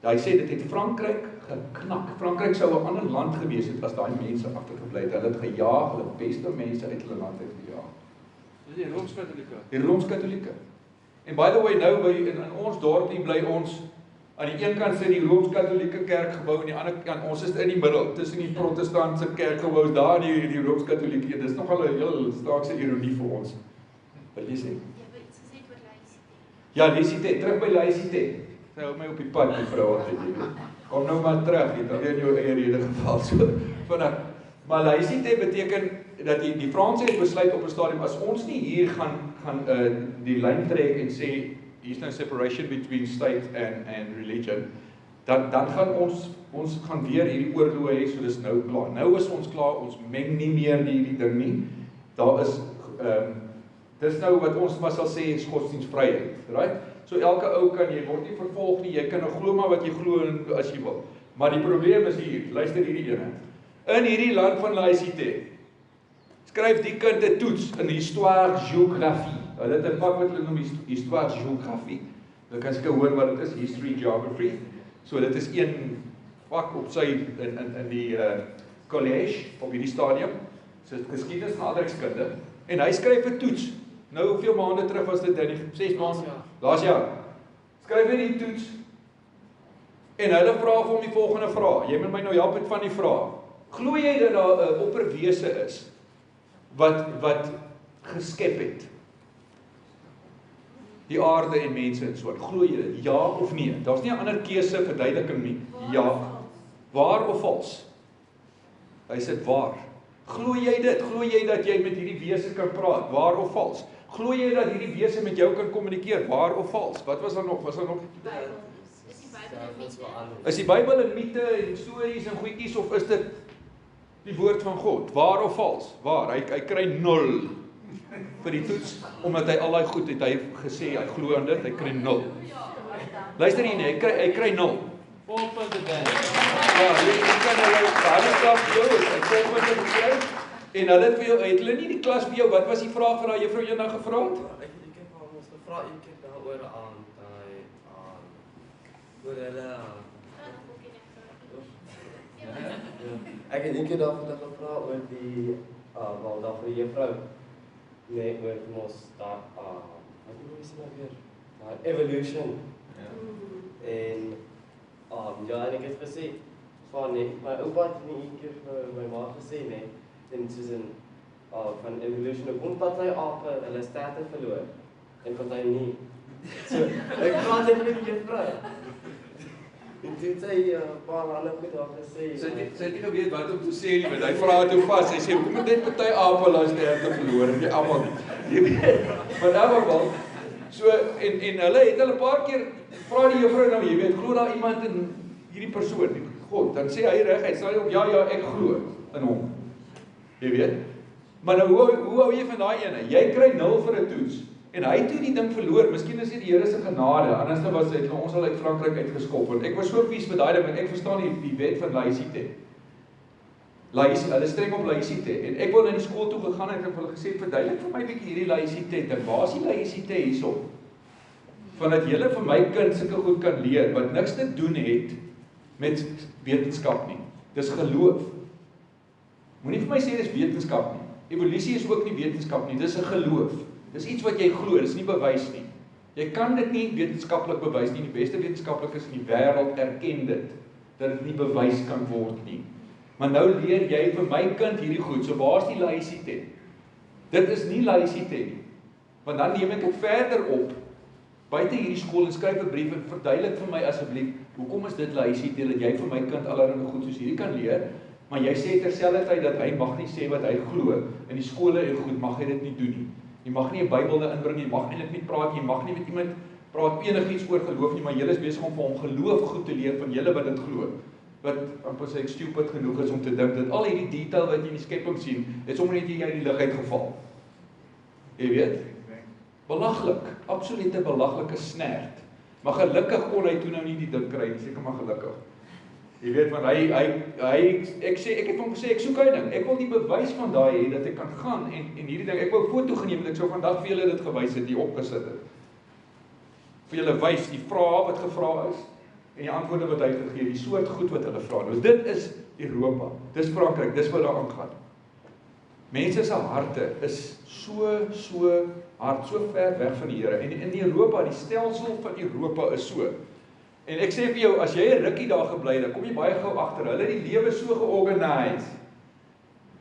Hy sê dit het Frankryk geknak. Frankryk sou 'n ander land gewees het as daai mense agtergebly het. Hulle het gejaag, hulle beste mense uit hulle land uitgejaag. Dis die Rooms-Katolieke. Die Rooms-Katolieke. En by the way, nou in ons dorpie bly ons aan die een kant sit die Rooms-Katolieke kerkgebou en aan die ander kant ons is in die middel tussen die protestantse kerkgebou daar en die Rooms-Katolieke. Dis nogal 'n heel snaakse ironie vir ons. Wat jy sê? Ja, Laicité, terug by Laicité. Sy hou my op die pad, die vrou altyd. Kom nou maar terug, jy het alweer jou eie rede geval. So, vanaf. Maar Laicité beteken dat die Franse het besluit op 'n stadium, as ons nie hier gaan die lyn trek en sê, hier's nou separation between state and religion, dan gaan ons gaan weer hierdie oorloë hê, so dis nou klaar. Nou is ons klaar, ons meng nie meer die ding nie. Daar is, dis nou wat ons maar sal sê, is godsdienstvryheid, right? So elke ou jy word nie vervolg nie, jy kan nou glo maar wat jy glo as jy wil. Maar die probleem is hier, luister hierdie ene. In hierdie land van Laicité, skryf die kind 'n toets in histoire géographie. Hulle het 'n vak wat hulle noem histoire géographie. Jy kan seker hoor wat dit is, history geography. So dit is een vak op sy in die college op hierdie stadium. So geskiedenis en aardrykskunde. En hy skryf 'n toets. Nou hoeveel maande terug was dit? 6 maande. Laas jaar. Skryf hy die toets. En hulle vra vir hom die volgende vraag. Jy moet my nou help met van die vraag. Glo jy dat daar 'n opperwese is wat geskep het? Die aarde en mense en so. Glo jy dit? Ja of nee? Daar's nie 'n ander keuse verduideliking nie. Ja. Waar of vals? Hy sê waar. Glo jy dit? Glo jy dat jy met hierdie wese kan praat? Waar of vals? Glo jy dat hierdie wese met jou kan kommunikeer? Waar of vals? Wat was daar nog? Was daar nog? Is die Bybel 'n mite en stories en goedjies of is dit die woord van God? Waar of vals? Waar? Hy kry 0 vir die toets omdat hy al daai goed het hy gesê hy glo aan dit, hy kry 0. Luister hier nee, hy kry 0. Volpunte dan. Ja, jy kan hulle baie stap jou is 'n volpunte gekry en hulle het hulle nie die klas vir jou, wat was die vraag van daai juffrou eendag gevra het? Ek het ons gevra een keer daaroor aan oor hulle ek het een keer daarvoor gevra oor die wel daar vir die juffrou nee, oor ons daar wat moet jy sê nou weer? Evolution. Ja. En ja, en ek het gesê van nee, my oupa het nie een keer vir my ma gesê nee, en soos in van evolution, omdat hy ape hulle sterte verloor, en party nie. So, ek praat net met die juffrou. En toe het sy paar ander goed daar gesê. Sy het nie geweet wat om te sê nie, want hy vra toe vas. Hy sê, "Hoekom moet net party apel as die herte verloor en nie almal nie." Jy weet. Maar in elk geval, so en hulle het 'n paar keer vra die juffrou nou, jy weet, glo daar iemand in hierdie persoon? God, dan sê hy reguit, sê hy op ja, ek glo in hom. Jy weet. Maar nou hoe hou jy van daai ene? Jy kry 0 vir 'n toets. En hy het toe die ding verloor. Miskien is dit die Here se genade. Anders was dit ons al uit Frankryk uitgeskop word. Ek was so vies vir daai ding en ek verstaan die wet van laïcité. Hulle streng op laïcité. En ek wou na die skool toe gegaan en ek het hulle gesê, "Verduidelik vir my bietjie hierdie laïcité ding. Waar is die laïcité hierso?" Vandat julle vir my kind sulke goed kan leer wat niks te doen het met wetenskap nie. Dis geloof. Moenie vir my sê dis wetenskap nie. Evolusie is ook nie wetenskap nie. Dis 'n geloof. Dis iets wat jy glo, dis nie bewys nie. Jy kan dit nie wetenskaplik bewys nie. Die beste wetenskaplikes in die wêreld erken dit, dat dit nie bewys kan word nie. Maar nou leer jy vir my kind hierdie goed, so waar is die laïcité? Dit is nie laïcité nie. Want dan neem ek dit verder op, buite hierdie skool en skryf 'n brief en verduidelik vir my asseblief, hoekom is dit laïcité, dat jy vir my kind allerlei goed soos hierdie kan leer, maar jy sê terselfdertyd dat hy mag nie sê wat hy glo, in die skole en goed mag hy dit nie doen nie. Jy mag nie 'n Bybel inbring nie, jy mag eintlik nie praat nie, jy mag nie met iemand praat enigiets oor geloof nie, maar julle is besig om vir hom geloof goed te leer van julle wat dit glo. Wat amper sê ek stupid genoeg is om te dink dat al hierdie detail wat jy in die skepping sien, het sommer net jy uit die lug uitgeval. Jy weet? Belaglik, absolute belaglike snert. Maar gelukkig kon hy toe nou nie die ding kry nie, seker maar gelukkig. Jy weet, want ek het hom gesê, ek soek hy ding, ek wil die bewys van daai hê, dat ek kan gaan, en hierdie ding, ek wou 'n foto geneem, dat ek so vandag vir julle dit gewys het, die opgesit het. Vir julle wys, die vrae wat gevra is, en die antwoorde wat hy gegee, die soort goed wat hulle vra. Nou dit is Europa, dis Frankryk, dis wat daar aangaan. Mense se harte is so hard, so ver weg van die Here. En in Europa, die stelsel van Europa is so. En ek sê vir jou, as jy 'n rukkie daar gebly het, dan kom jy baie gou agter. Hulle het die lewe so georganiseer.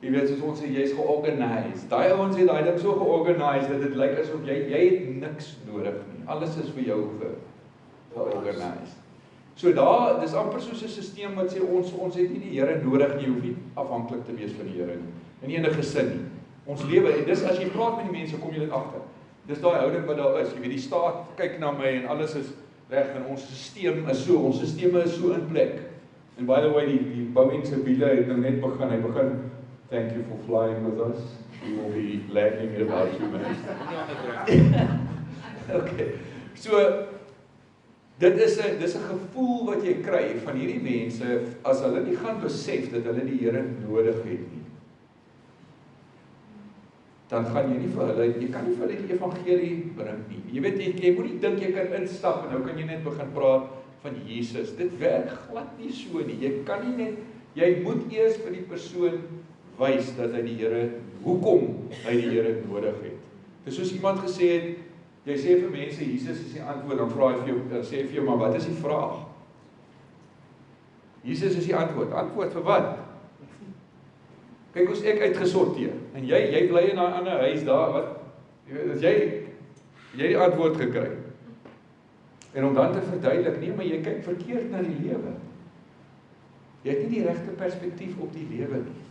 Jy weet, soos ons sê, jy's georganiseer. Daai ouens het daai ding so georganiseer dat dit lyk asof jy het niks nodig nie. Alles is vir jou georganiseer. So daar, dis amper soos 'n stelsel wat sê ons het nie die Here nodig nie, hoef nie afhanklik te wees van die Here nie. In enige sin nie. Ons lewe, en dis as jy praat met die mense, kom jy dit agter. Dis daai houding wat daar is. Jy weet, die staat kyk na my en alles is reg en ons stelsel is so, ons stelsel is so in plek. And by the way, die Boeing se wiele het nou net begin. Hy begin, "Thank you for flying with us. We will be landing in about 2 minutes." Okay. So dis 'n gevoel wat jy kry van hierdie mense as hulle nie gaan besef dat hulle die Here nodig het nie. Dan gaan jy nie vir hulle, jy kan nie vir hulle die evangelie bring nie. Jy weet, jy moet nie dink jy kan instap en nou kan jy net begin praat van Jesus. Dit werk glad nie so nie. Jy kan nie net, jy moet eers vir die persoon wys dat hy die Here, hoekom hy die Here nodig het. Dis soos iemand gesê het, jy sê vir mense, Jesus is die antwoord, dan vra hy vir jou, dan sê hy vir jou, maar wat is die vraag? Jesus is die antwoord. Antwoord vir wat? Kyk ons ek uitgesorteer, en jy bly in daai ander huis daar, wat? As jy die antwoord gekry, en om dan te verduidelik, nee, maar jy kyk verkeerd na die lewe. Jy het nie die regte perspektief op die lewe nie.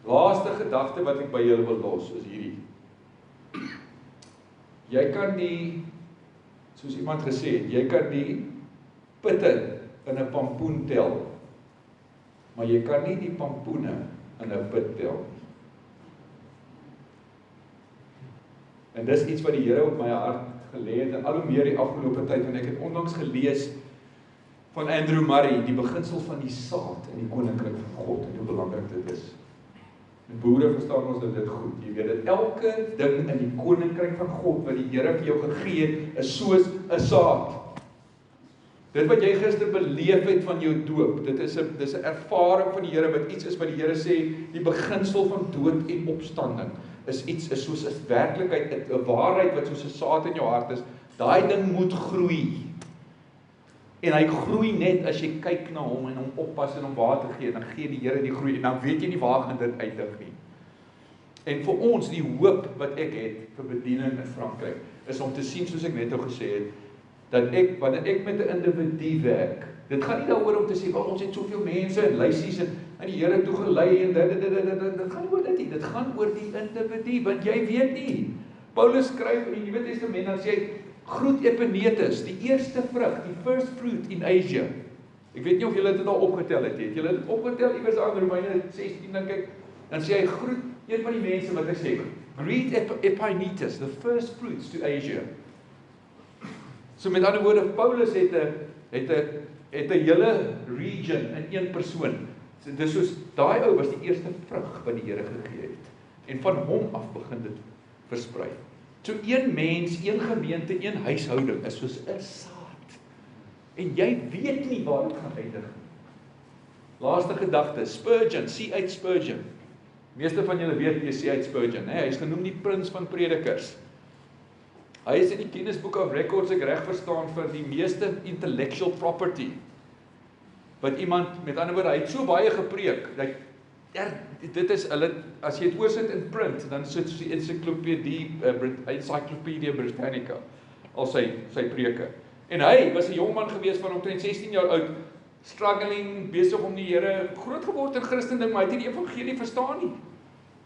Laaste gedagte wat ek by julle wil los, is hierdie. Jy kan die, soos iemand gesê het, jy kan die pitte in 'n pampoen tel, maar jy kan nie die pampoene in 'n put tel nie. En dis iets wat die Here op my hart gelê het, en al hoe meer die afgelope tyd, en ek het onlangs gelees van Andrew Murray, die beginsel van die saad in die koninkryk van God, en hoe belangrik dit is. En boere verstaan ons dit goed, jy weet dat elke ding in die koninkryk van God, wat die Here vir jou gegee het, is soos 'n saad. Dit wat jy gister beleef het van jou doop, dis 'n ervaring van die Here, wat iets is wat die Here sê, die beginsel van dood en opstanding, is soos 'n werklikheid, 'n waarheid wat soos 'n saad in jou hart is. Daai ding moet groei. En hy groei net as jy kyk na hom en hom oppas en hom water gee, en dan gee die Here die groei, en dan weet jy nie waar gaan dit eindig nie. En vir ons, die hoop wat ek het vir bediening in Frankryk, is om te sien, soos ek net nou gesê het, dat wanneer ek met 'n individu werk, dit gaan nie daaroor om te sê, ons het soveel mense en lysies en die Here toe gelei en dit gaan nie oor dit nie, dit gaan oor die individu, want jy weet nie. Paulus skryf in die Nuwe Testament, dan sê hy, groet Epenetus, die eerste vrug, die first fruit in Asia. Ek weet nie of julle dit al opgetel het, julle dit opgetel, iewers aan Romeine 16, dink ek, dan sê hy, groet een van die mense wat hy sê, greet Epenetus, the first fruits to Asia. So met ander woorde, Paulus het 'n hele region in een persoon. So dis soos, daai ou was die eerste vrug wat die Here gegee het. En van hom af begin dit versprei. So een mens, een gemeente, een huishouding is soos 'n saad. En jy weet nie waar dit gaan eindig. Laaste gedagte, Spurgeon, C.H. Spurgeon. Meeste van julle weet wie is C.H. Spurgeon, hè? Hy is genoem die prins van predikers. Hy is in die Guinness Book of Records, ek reg verstaan, vir die meeste intellectual property. Wat iemand, met ander woorde, hy het so baie gepreek, dit is, as jy het oorsit in print, dan sit die Encyclopedia Britannica, al sy preke. En hy was 'n jong man gewees van omtrent 16 jaar oud, struggling, besig om die Here, groot geword in Christendom, maar hy het nie die evangelie verstaan nie.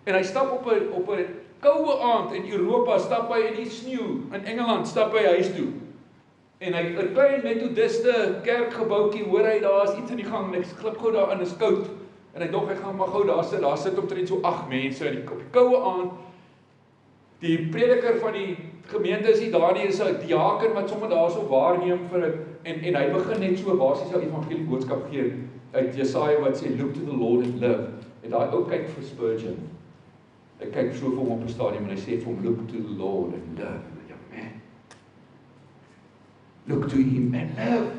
En hy stap op 'n koue aand in Europa, stap hy in die sneeu, in Engeland, stap hy huis toe. En hy 'n klein methodiste kerkgebouetjie, hoor hy, daar is iets in die gang, en ek glip gou daarin, is koud. En hy dog, ek gaan maar gou daar sit omtrent so 8 mense op die koue aand. Die prediker van die gemeente is nie daar nie, is 'n diaken wat sommer daar so waarneem en hy begin net so basies sy evangelie boodskap gee uit Jesaja wat sê, look to the Lord and live. En daai ou kyk vir Spurgeon. Hy kyk so vir hom op 'n stadium en hy sê vir hom, look to the Lord and live. Ja, man. Look to him and live.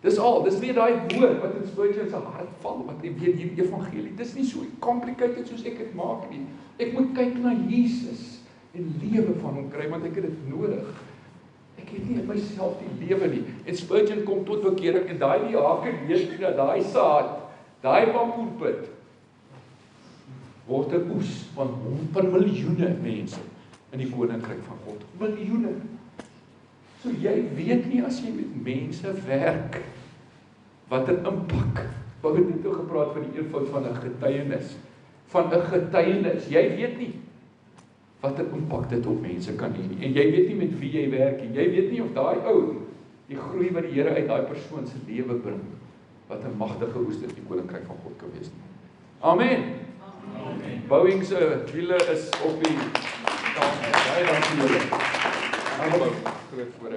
Dis al, dis nie daai woord wat in Spurgeon se hart val, wat jy weet hierdie evangelie, dis nie so complicated soos ek dit maak nie. Ek moet kyk na Jesus en lewe van hom kry, want ek het dit nodig. Ek het nie in myself die lewe nie. En Spurgeon kom tot bekering en daai diaken weet nie dat daai saad, daai bamboepit word 'n oes van miljoene mense in die koninkryk van God. Miljoene. So jy weet nie as jy met mense werk, wat 'n impak. Wat het net gepraat van die eenvoud van 'n getuienis. Van 'n getuienis. Jy weet nie wat 'n impak dit op mense kan hê nie. En jy weet nie met wie jy werk nie. Jy weet nie of daai ou die groei wat die Here uit daai persoon se lewe bring, wat 'n magtige oes dit in die koninkryk van God kan wees nie. Amen. Amen. Boeing se wiele is op die baie dankie julle. Hallo.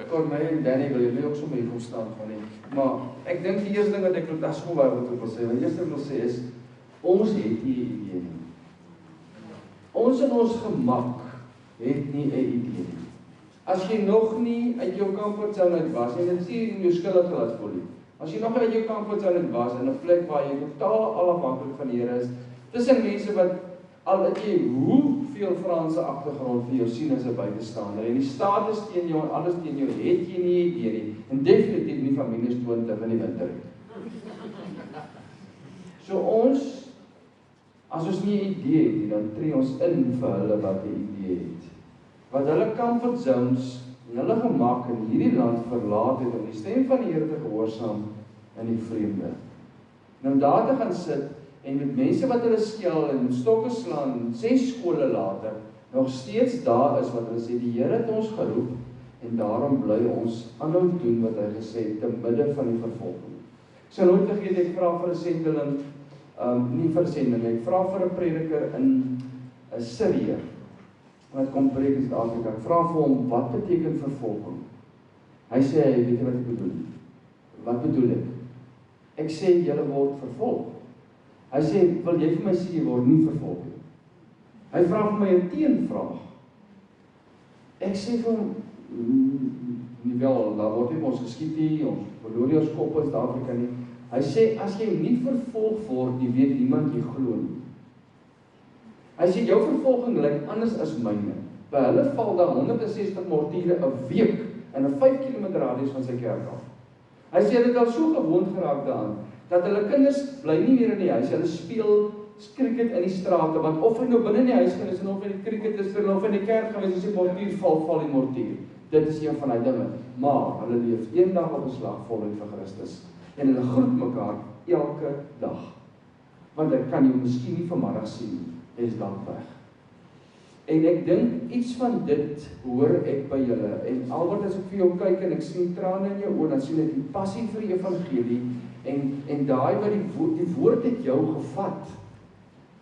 Kort my en Danny wil julle ook so mee kom staan van nie. Maar ek dink die eerste ding wat ek wil as gou wat ek wil sê, wat eerste wil sê is ons het nie 'n idee nie. Ons in ons gemak het nie 'n idee nie. As jy nog nie uit jou comfortzone uit was en dit sê in jou skuldig gelaat voel nie. As jy nog uit jou comfortzone uit was in 'n plek waar jy totaal afhanklik van die Here is, tussen mense wat al het jy hoeveel Franse agtergrond vir jou sien as 'n buitestander en die status teen jou en alles teen jou, het jy nie idee nie. En definitief nie van -20 in die winter nie. So ons, as ons nie 'n idee het nie, dan tree ons in vir hulle wat 'n idee het. Wat hulle comfort zones en hulle gemak in hierdie land verlaat het om die stem van die Here te gehoorsaam in die vreemde. En om daar te gaan sit en met mense wat hulle skel en stokke slaan, 6 skole later, nog steeds daar is wat hulle sê, die Here het ons geroep, en daarom bly ons aanhou doen wat hy gesê het, te midde van die vervolging. Ek sal nooit vergeet, ek vra vir 'n sendeling, nie vir 'n sending, ek vra vir 'n prediker in Sirië, wat kom preek in Suid-Afrika, ek vra vir hom, wat beteken vervolging? Hy sê, weet jy wat ek bedoel? Wat bedoel ek? Ek sê, julle word vervolg. Hy sê, wil jy vir my sê, jy word nie vervolg nie. Hy vra vir my 'n teenvraag. Ek sê vir hom, nie wel, daar word nie ons geskiet nie, ons verloor nie ons kop in Suid-Afrika nie. Hy sê, as jy nie vervolg word, jy weet niemand jy glo nie. Hy sê, jou vervolging lyk anders as myne. By hulle val daar 160 mortiere 'n week in 'n 5 km radius van sy kerk af. Hy sê, hy het al so gewoond geraak daaraan, dat hulle kinders bly nie meer in die huis, hulle speel cricket in die strate, want of hy nou binne in die huis gaan is, en of hy die cricket is, of in die kerk gaan is, as die mortier val die mortier. Dit is een van die dinge. Maar hulle leef een dag op 'n slag voluit vir Christus. En hulle groet mekaar elke dag. Want ek kan jou miskien nie vanmiddag sien, hy is dalk weg. En ek dink iets van dit hoor ek by julle. En albei as ek vir jou kyk en ek sien trane in jou oë, dan sien ek die passie vir die evangelie en daai wat die woord het jou gevat.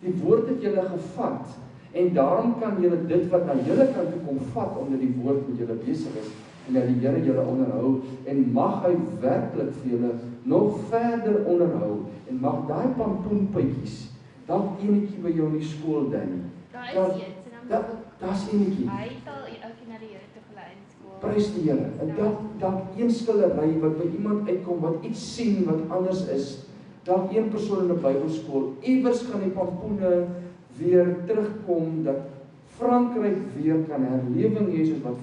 Die woord het julle gevat. En daarom kan julle dit wat na julle kant toe kom vat, omdat die woord met julle besig is, en dat die Here julle onderhou, en mag hy werklik vir julle nog verder onderhou, en mag daai pampoenpytjies, dalk enetjie by jou in die skool, Danny. Daar's enetjie. Hy het al ouetjie na die Here toe gelei in skool. Prys die Here. En dalk een skillery wat by iemand uitkom, wat iets sien wat anders is, dalk een persoon in 'n Bybelskool, iewers gaan die pampoene weer terugkom, dat Frankryk weer kan herlewing hê, soos wat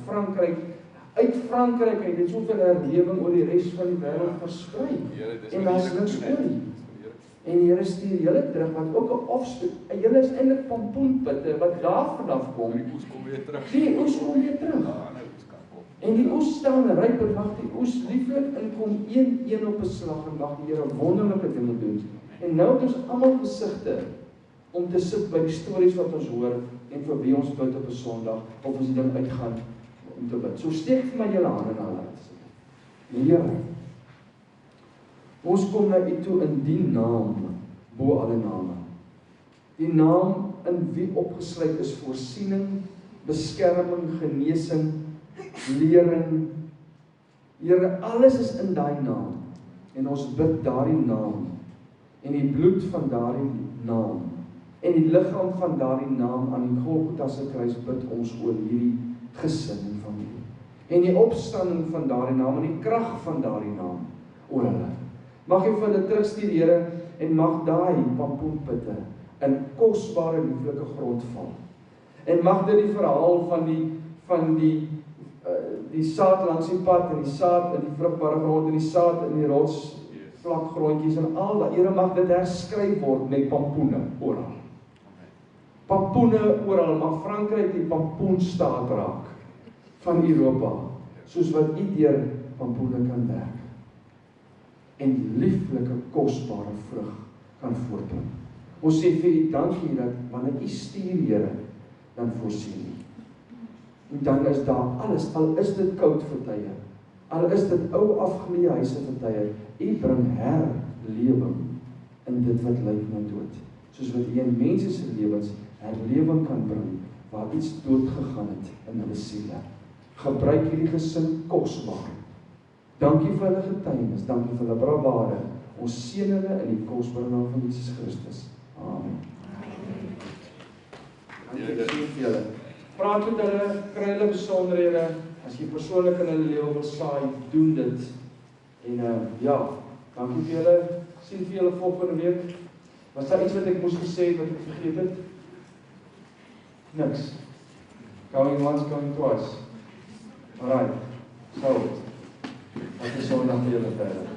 uit Frankryk het dit soveel herlewing oor die res van die wêreld versprei. En daar is niks oor nie. En die Here stuur julle terug, wat ook 'n offspring, julle is eintlik pampoenpitte, wat daar vanaf kom. Die oes kom weer terug. Die oes kom weer terug. En die oes staan ryp en mag die oes lieflik inkom een op 'n slag en mag die Here wonderlike dinge doen. En nou het ons almal gesigte om te sit by die stories wat ons hoor en vir wie ons bid op 'n Sondag of ons die ding uitgaan om te bid. So steek vir my julle hande na hulle. Here, ons kom na U toe in die naam bo alle name. Die naam in wie opgesluit is voorsiening, beskerming, genesing, lering. Here, alles is in daai naam. En ons bid daardie naam en die bloed van daardie naam en die liggaam van daardie naam aan die Golgotha se kruis bid ons oor hierdie gesin en familie. En die opstanding van daardie naam en die krag van daardie naam oor hulle. Mag U vir hulle terugstuur, Here, en mag daai pampoenpitte in kosbare lieflike grond val. En mag dit die verhaal van die saad langs die pad en die saad in die vrugbare grond en die saad in die rots vlak grondjies en al dat, Here, mag dit herskryf word met pampoene oral. Pampoene oral, mag Frankryk die pampoenstaat raak van Europa, soos wat U deur pampoene kan werk. En lieflike kosbare vrug kan voortbring. Ons sê vir U dankie dat wanneer U stuur, Here, dan voorsien U. En dan is daar alles, al is dit koud vir tye, al is dit ou afgeleë huise vir tye, U bring herlewing in dit wat lyk na dood. Soos wat U in mense se lewens herlewing kan bring waar iets dood gegaan het in hulle siele. Gebruik hierdie gesin kosbaar. Dankie vir hulle getuienis, dankie vir hulle bravade. Ons seën hulle in die kosbare naam van Jesus Christus. Amen. Dankie vir julle. Praat met hulle, kry hulle besonderhede. As jy persoonlik in hulle lewe wil saai, doen dit. En ja, dankie vir julle. Sien vir julle volgende week. Was daar iets wat ek moes gesê het wat ek vergeet het? Niks. Going once, going twice. Alright. So, wat is Sondag vir julle verder?